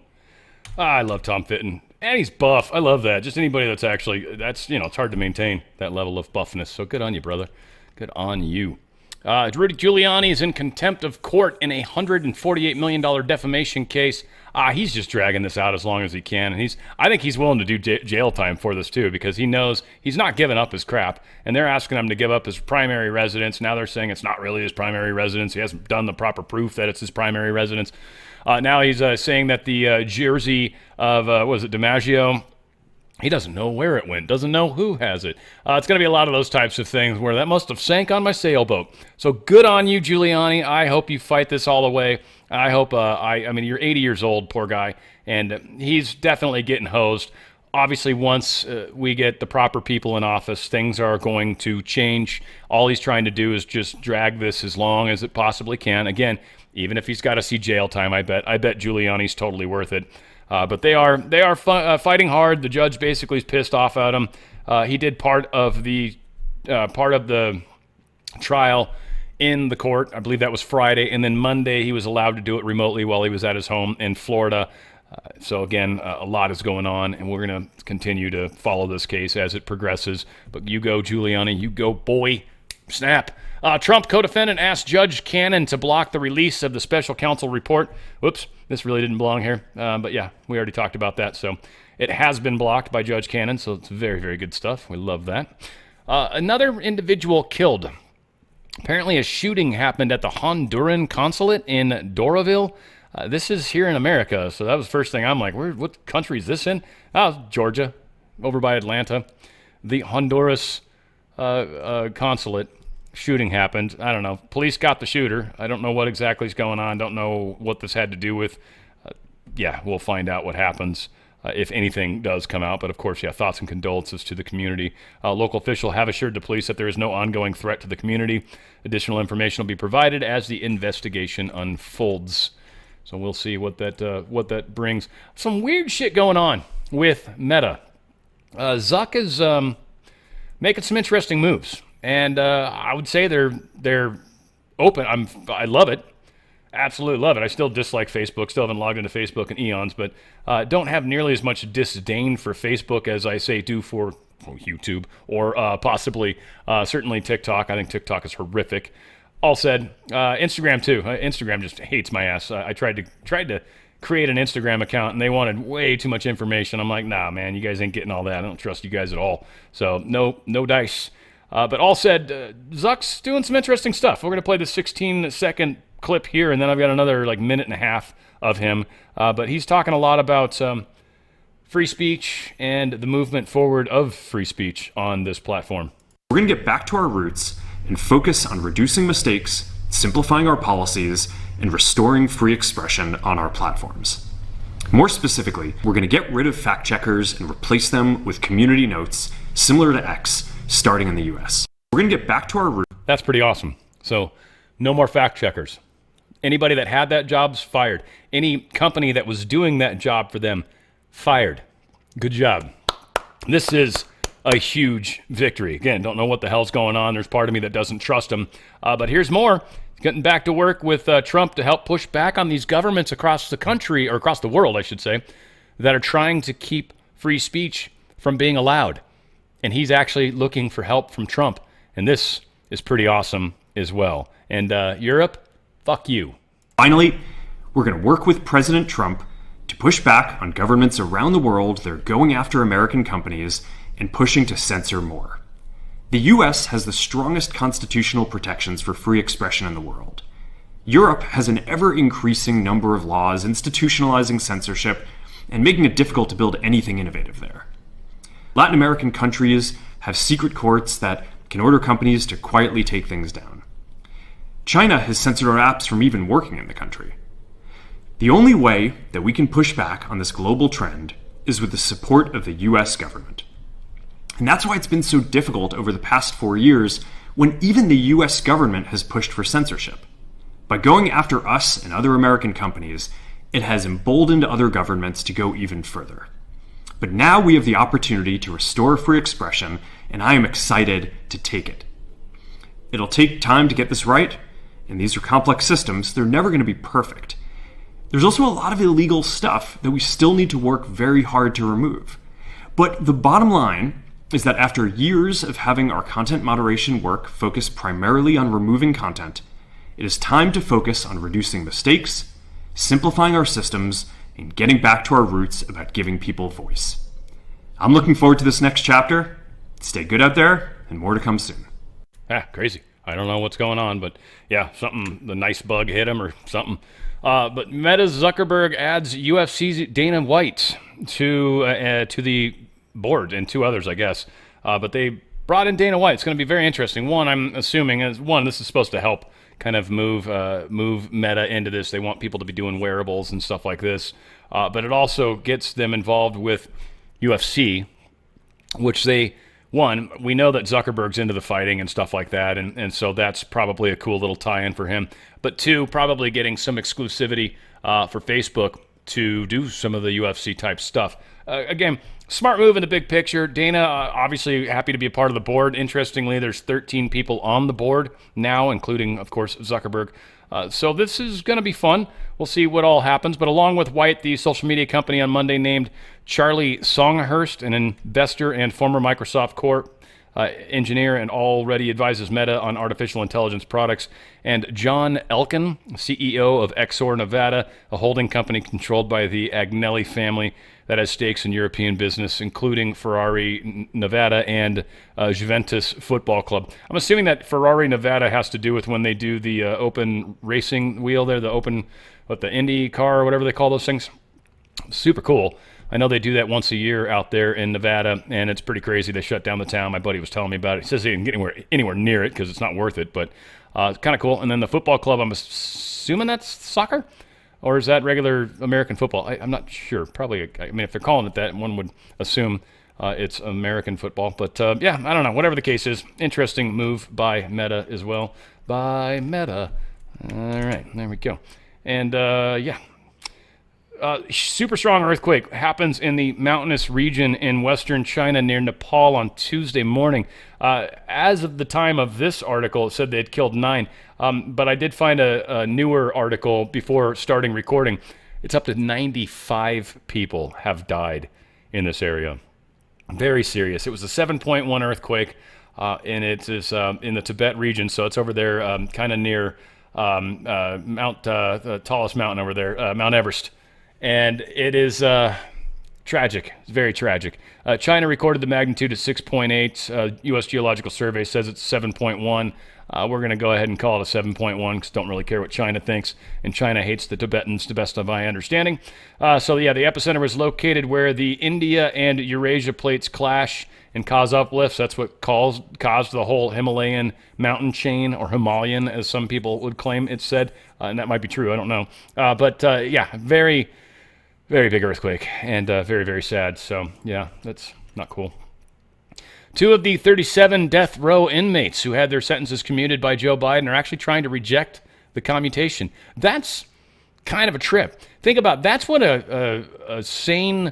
I love Tom Fitton. And he's buff. I love that. Just anybody that's actually, it's hard to maintain that level of buffness. So good on you, brother. Good on you. Rudy Giuliani is in contempt of court in a $148 million defamation case. He's just dragging this out as long as he can. And I think he's willing to do jail time for this, too, because he knows he's not giving up his crap. And they're asking him to give up his primary residence. Now they're saying it's not really his primary residence. He hasn't done the proper proof that it's his primary residence. Now he's saying that the jersey of, DiMaggio, he doesn't know where it went, doesn't know who has it. It's going to be a lot of those types of things where that must have sank on my sailboat. So good on you, Giuliani. I hope you fight this all the way. I hope, I mean, you're 80 years old, poor guy, and he's definitely getting hosed. Obviously, once we get the proper people in office, things are going to change. All he's trying to do is just drag this as long as it possibly can. Again, even if he's got to see jail time, I bet Giuliani's totally worth it. But they are fighting hard. The judge basically is pissed off at him. He did part of the trial in the court. I believe that was Friday, and then Monday he was allowed to do it remotely while he was at his home in Florida. So again, a lot is going on, and we're going to continue to follow this case as it progresses. But you go, Giuliani. You go, boy. Snap. Trump co-defendant asked Judge Cannon to block the release of the special counsel report. Whoops, this really didn't belong here. But yeah, we already talked about that. So it has been blocked by Judge Cannon, so it's very, very good stuff. We love that. Another individual killed. Apparently a shooting happened at the Honduran consulate in Doraville. This is here in America, so that was the first thing. I'm like, what country is this in? Oh, Georgia, over by Atlanta. The Honduras consulate shooting happened. I don't know. Police got the shooter. I don't know what exactly is going on. Don't know what this had to do with. Yeah, we'll find out what happens if anything does come out. But of course, yeah, thoughts and condolences to the community. Local officials have assured the police that there is no ongoing threat to the community. Additional information will be provided as the investigation unfolds. So we'll see what that brings. Some weird shit going on with Meta. Zuck is making some interesting moves. And I would say they're open. I love it. Absolutely love it. I still dislike Facebook. Still haven't logged into Facebook in eons, but don't have nearly as much disdain for Facebook as I say do for YouTube or possibly, certainly TikTok. I think TikTok is horrific. All said, Instagram too. Instagram just hates my ass. I tried to create an Instagram account and they wanted way too much information. I'm like, nah, man, you guys ain't getting all that. I don't trust you guys at all. So no dice. But all said, Zuck's doing some interesting stuff. We're going to play the 16-second clip here, and then I've got another minute and a half of him. But he's talking a lot about free speech and the movement forward of free speech on this platform. We're going to get back to our roots and focus on reducing mistakes, simplifying our policies, and restoring free expression on our platforms. More specifically, we're going to get rid of fact checkers and replace them with community notes similar to X, starting in the US. We're going to get back to our roots. That's pretty awesome. So no more fact checkers. Anybody that had that job's fired. Any company that was doing that job for them, fired. Good job. This is a huge victory. Again, don't know what the hell's going on. There's part of me that doesn't trust him. But here's more. Getting back to work with Trump to help push back on these governments across the country, or across the world, I should say, that are trying to keep free speech from being allowed. And he's actually looking for help from Trump. And this is pretty awesome as well. And Europe, fuck you. Finally, we're going to work with President Trump to push back on governments around the world that are going after American companies and pushing to censor more. The US has the strongest constitutional protections for free expression in the world. Europe has an ever-increasing number of laws institutionalizing censorship and making it difficult to build anything innovative there. Latin American countries have secret courts that can order companies to quietly take things down. China has censored our apps from even working in the country. The only way that we can push back on this global trend is with the support of the US government. And that's why it's been so difficult over the past 4 years when even the US government has pushed for censorship. By going after us and other American companies, it has emboldened other governments to go even further. But now we have the opportunity to restore free expression, and I am excited to take it. It'll take time to get this right, and these are complex systems. They're never going to be perfect. There's also a lot of illegal stuff that we still need to work very hard to remove. But the bottom line is that after years of having our content moderation work focus primarily on removing content, it is time to focus on reducing mistakes, simplifying our systems, and getting back to our roots about giving people voice. I'm looking forward to this next chapter. Stay good out there, and more to come soon. Crazy. I don't know what's going on, but yeah, the nice bug hit him or something. But Meta's Zuckerberg adds UFC's Dana White to the board, and two others, I guess. But they brought in Dana White. It's going to be very interesting. One, I'm assuming, this is supposed to help kind of move Meta into this. They want people to be doing wearables and stuff like this. But it also gets them involved with UFC, which we know that Zuckerberg's into the fighting and stuff like that, and so that's probably a cool little tie-in for him. But two, probably getting some exclusivity for Facebook to do some of the UFC-type stuff. Again, smart move in the big picture. Dana, obviously happy to be a part of the board. Interestingly, there's 13 people on the board now, including, of course, Zuckerberg. So this is going to be fun. We'll see what all happens. But along with White, the social media company on Monday named Charlie Songhurst, an investor and former Microsoft Corp engineer, and already advises Meta on artificial intelligence products, and John Elkann, CEO of Exor Nevada, a holding company controlled by the Agnelli family that has stakes in European business, including Ferrari Nevada and Juventus Football Club. I'm assuming that Ferrari Nevada has to do with when they do the open racing wheel there, the Indy car or whatever they call those things. Super cool. I know they do that once a year out there in Nevada, and it's pretty crazy. They shut down the town. My buddy was telling me about it. He says he didn't get anywhere near it because it's not worth it, but it's kind of cool. And then the football club, I'm assuming that's soccer? Or is that regular American football? I'm not sure. Probably, if they're calling it that, one would assume it's American football. But yeah, I don't know. Whatever the case is, interesting move by Meta as well. By Meta. All right, there we go. And yeah. Super strong earthquake happens in the mountainous region in western China near Nepal on Tuesday morning. As of the time of this article, it said they had killed 9. But I did find a newer article before starting recording. It's up to 95 people have died in this area. Very serious. It was a 7.1 earthquake, and it is in the Tibet region, so it's over there, kind of near the tallest mountain over there, Mount Everest. And it is tragic. It's very tragic. China recorded the magnitude at 6.8. U.S. Geological Survey says it's 7.1. We're going to go ahead and call it a 7.1 because don't really care what China thinks. And China hates the Tibetans, to best of my understanding. So, yeah, the epicenter was located where the India and Eurasia plates clash and cause uplifts. That's what caused the whole Himalayan mountain chain, or Himalayan, as some people would claim it said. And that might be true. I don't know. But yeah, very, very big earthquake, and very, very sad. So, yeah, that's not cool. 2 of the 37 death row inmates who had their sentences commuted by Joe Biden are actually trying to reject the commutation. That's kind of a trip. Think about that's what a sane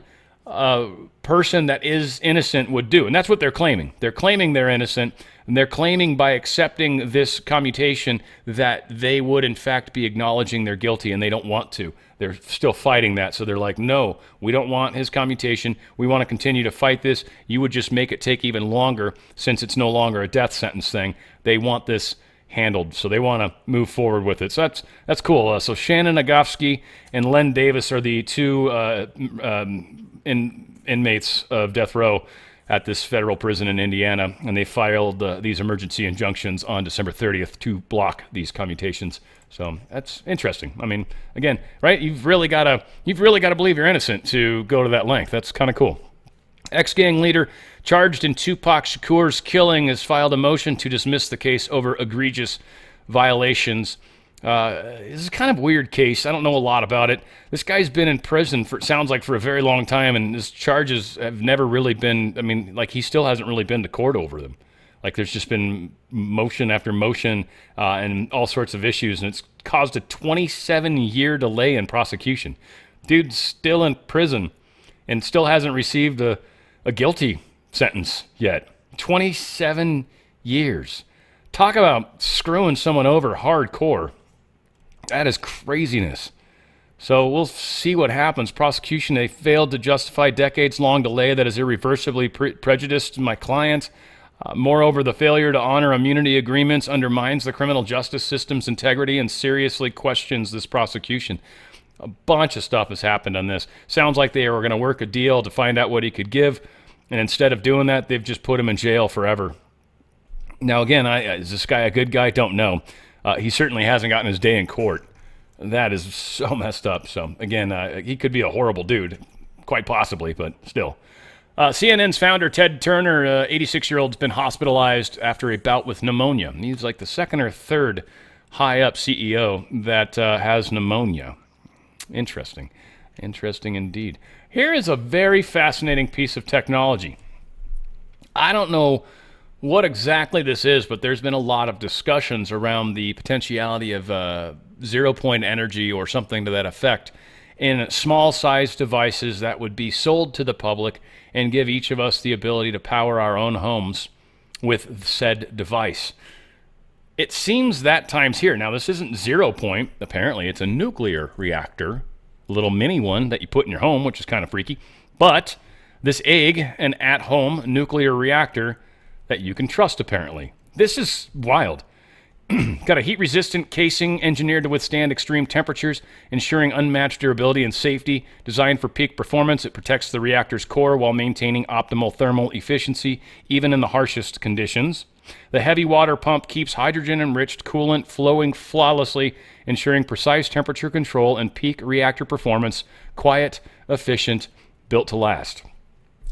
person that is innocent would do, and that's what they're claiming. They're claiming they're innocent, and they're claiming by accepting this commutation that they would in fact be acknowledging they're guilty, and they don't want to. They're still fighting that, so they're like, no, we don't want his commutation. We want to continue to fight this. You would just make it take even longer since it's no longer a death sentence thing. They want this handled, so they want to move forward with it. So that's cool. So Shannon Agofsky and Len Davis are the 2 inmates of death row at this federal prison in Indiana, and they filed these emergency injunctions on December 30th to block these commutations. So that's interesting. I mean, again, right? You've really got to believe you're innocent to go to that length. That's kind of cool. Ex-gang leader charged in Tupac Shakur's killing has filed a motion to dismiss the case over egregious violations. This is kind of a weird case. I don't know a lot about it. This guy's been in prison for, it sounds like, for a very long time, and his charges have never really been, I mean, like, he still hasn't really been to court over them. Like, there's just been motion after motion and all sorts of issues, and it's caused a 27-year delay in prosecution. Dude's still in prison and still hasn't received a guilty sentence yet. 27 years. Talk about screwing someone over hardcore. That is craziness. So we'll see what happens. Prosecution, they failed to justify decades-long delay that has irreversibly prejudiced my client. Moreover, the failure to honor immunity agreements undermines the criminal justice system's integrity and seriously questions this prosecution. A bunch of stuff has happened on this. Sounds like they were going to work a deal to find out what he could give, and instead of doing that, they've just put him in jail forever. Now, again, is this guy a good guy? Don't know. He certainly hasn't gotten his day in court. That is so messed up. So, again, he could be a horrible dude, quite possibly, but still. CNN's founder, Ted Turner, 86-year-old, has been hospitalized after a bout with pneumonia. He's like the second or third high-up CEO that has pneumonia. Interesting. Interesting indeed. Here is a very fascinating piece of technology. I don't know what exactly this is, but there's been a lot of discussions around the potentiality of zero-point energy or something to that effect in small-sized devices that would be sold to the public and give each of us the ability to power our own homes with said device. It seems that time's here. Now, this isn't 0 point. Apparently, it's a nuclear reactor, a little mini one that you put in your home, which is kind of freaky. But this egg, an at-home nuclear reactor that you can trust, apparently. This is wild. Got a heat-resistant casing engineered to withstand extreme temperatures, ensuring unmatched durability and safety. Designed for peak performance, it protects the reactor's core while maintaining optimal thermal efficiency, even in the harshest conditions. The heavy water pump keeps hydrogen-enriched coolant flowing flawlessly, ensuring precise temperature control and peak reactor performance. Quiet, efficient, built to last.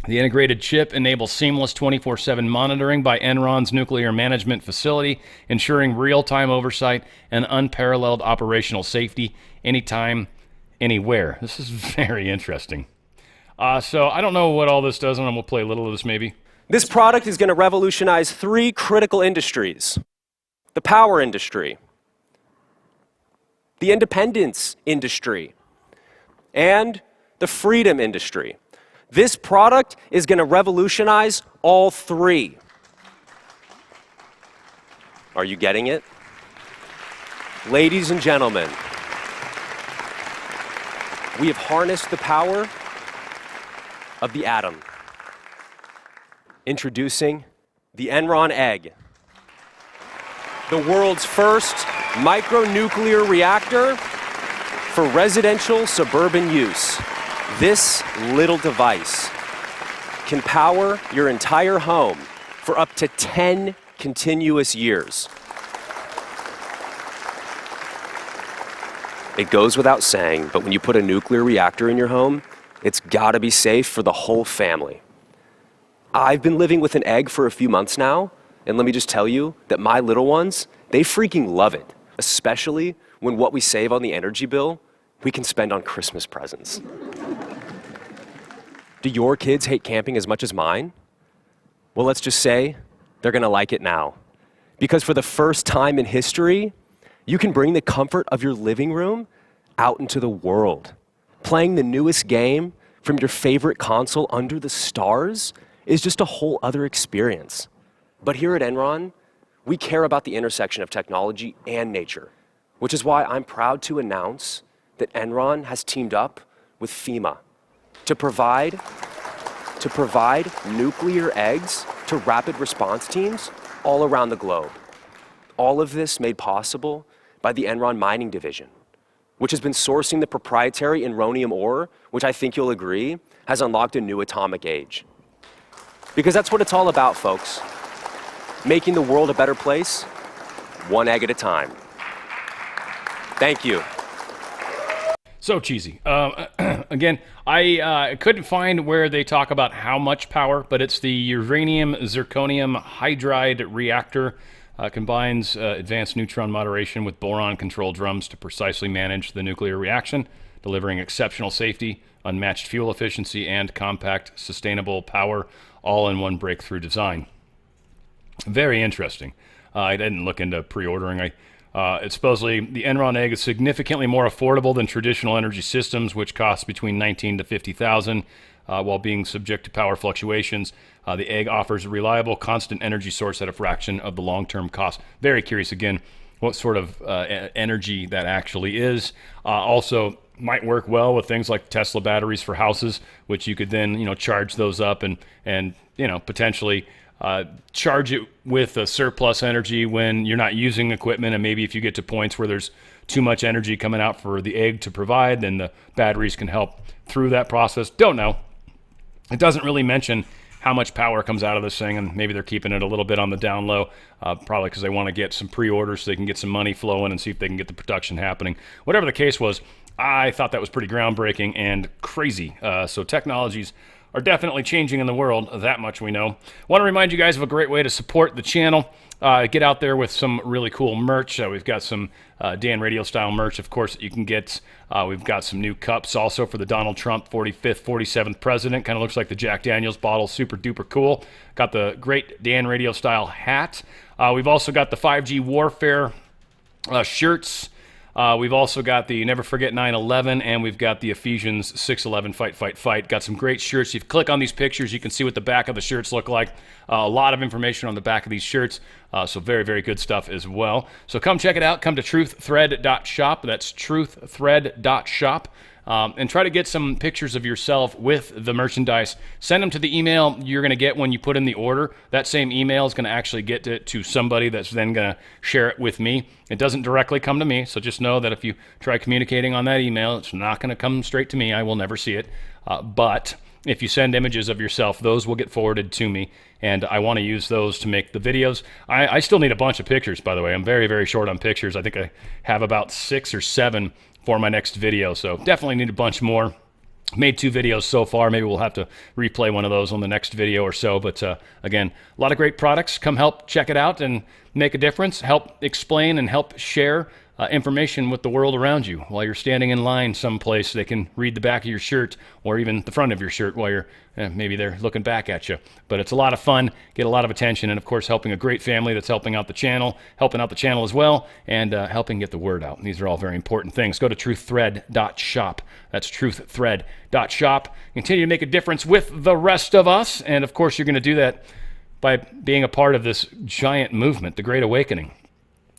The integrated chip enables seamless 24/7 monitoring by Enron's nuclear management facility, ensuring real-time oversight and unparalleled operational safety anytime, anywhere. This is very interesting. So I don't know what all this does, and we'll play a little of this maybe. This product is going to revolutionize 3 critical industries: the power industry, the independence industry, and the freedom industry. This product is going to revolutionize all 3. Are you getting it? Ladies and gentlemen, we have harnessed the power of the atom. Introducing the Enron egg, the world's first micronuclear reactor for residential suburban use. This little device can power your entire home for up to 10 continuous years. It goes without saying, but when you put a nuclear reactor in your home, it's gotta be safe for the whole family. I've been living with an egg for a few months now, and let me just tell you that my little ones, they freaking love it, especially when what we save on the energy bill, we can spend on Christmas presents. Do your kids hate camping as much as mine? Well, let's just say they're gonna like it now. Because for the first time in history, you can bring the comfort of your living room out into the world. Playing the newest game from your favorite console under the stars is just a whole other experience. But here at Enron, we care about the intersection of technology and nature, which is why I'm proud to announce that Enron has teamed up with FEMA to provide nuclear eggs to rapid response teams all around the globe. All of this made possible by the Enron mining division, which has been sourcing the proprietary enronium ore, which I think you'll agree has unlocked a new atomic age. Because that's what it's all about, folks. Making the world a better place, one egg at a time. Thank you. So cheesy. Again, I couldn't find where they talk about how much power, but it's the uranium zirconium hydride reactor. Combines advanced neutron moderation with boron control drums to precisely manage the nuclear reaction, delivering exceptional safety, unmatched fuel efficiency, and compact, sustainable power, all in one breakthrough design. Very interesting. I didn't look into pre-ordering. It's supposedly the Enron egg is significantly more affordable than traditional energy systems, which cost between $19,000 to $50,000, while being subject to power fluctuations. The egg offers a reliable, constant energy source at a fraction of the long-term cost. Very curious, again, what sort of energy that actually is. Also, might work well with things like Tesla batteries for houses, which you could then, charge those up and potentially charge it with a surplus energy when you're not using equipment. And maybe if you get to points where there's too much energy coming out for the egg to provide, then the batteries can help through that process. Don't know. It doesn't really mention how much power comes out of this thing, and maybe they're keeping it a little bit on the down low, probably because they want to get some pre-orders so they can get some money flowing and see if they can get the production happening. Whatever the case was, I thought that was pretty groundbreaking and crazy. So technologies are definitely changing in the world, that much we know. Want to remind you guys of a great way to support the channel. Get out there with some really cool merch. We've got some Dan Radio style merch, of course, that you can get. We've got some new cups also for the Donald Trump 45th, 47th president. Kind of looks like the Jack Daniels bottle, super duper cool. Got the great Dan Radio style hat. We've also got the 5G warfare shirts. We've also got the Never Forget 9/11, and we've got the Ephesians 6:11 Fight, Fight, Fight. Got some great shirts. If you click on these pictures, you can see what the back of the shirts look like. A lot of information on the back of these shirts, so very, very good stuff as well. So come check it out. Come to truththread.shop. That's truththread.shop. And try to get some pictures of yourself with the merchandise. Send them to the email you're going to get when you put in the order. That same email is going to actually get it to somebody that's then going to share it with me. It doesn't directly come to me, so just know that if you try communicating on that email, it's not going to come straight to me. I will never see it. But if you send images of yourself, those will get forwarded to me, and I want to use those to make the videos. I still need a bunch of pictures, by the way. I'm very, very short on pictures. I think I have about 6 or 7 for my next video, so definitely need a bunch more. Made 2 videos so far. Maybe we'll have to replay one of those on the next video or so, but again, a lot of great products. Come help check it out and make a difference. Help explain and help share information with the world around you. While you're standing in line someplace, they can read the back of your shirt or even the front of your shirt while you're maybe they're looking back at you. But it's a lot of fun, get a lot of attention, and of course helping a great family that's helping out the channel as well, and helping get the word out. And these are all very important things. Go to truththread.shop. That's truththread.shop. Continue to make a difference with the rest of us, and of course you're going to do that by being a part of this giant movement, the Great Awakening,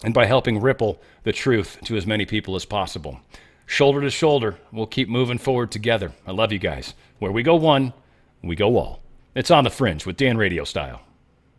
and by helping ripple the truth to as many people as possible. Shoulder to shoulder, we'll keep moving forward together. I love you guys. Where we go one, we go all. It's on the Fringe with Dan Radio Style.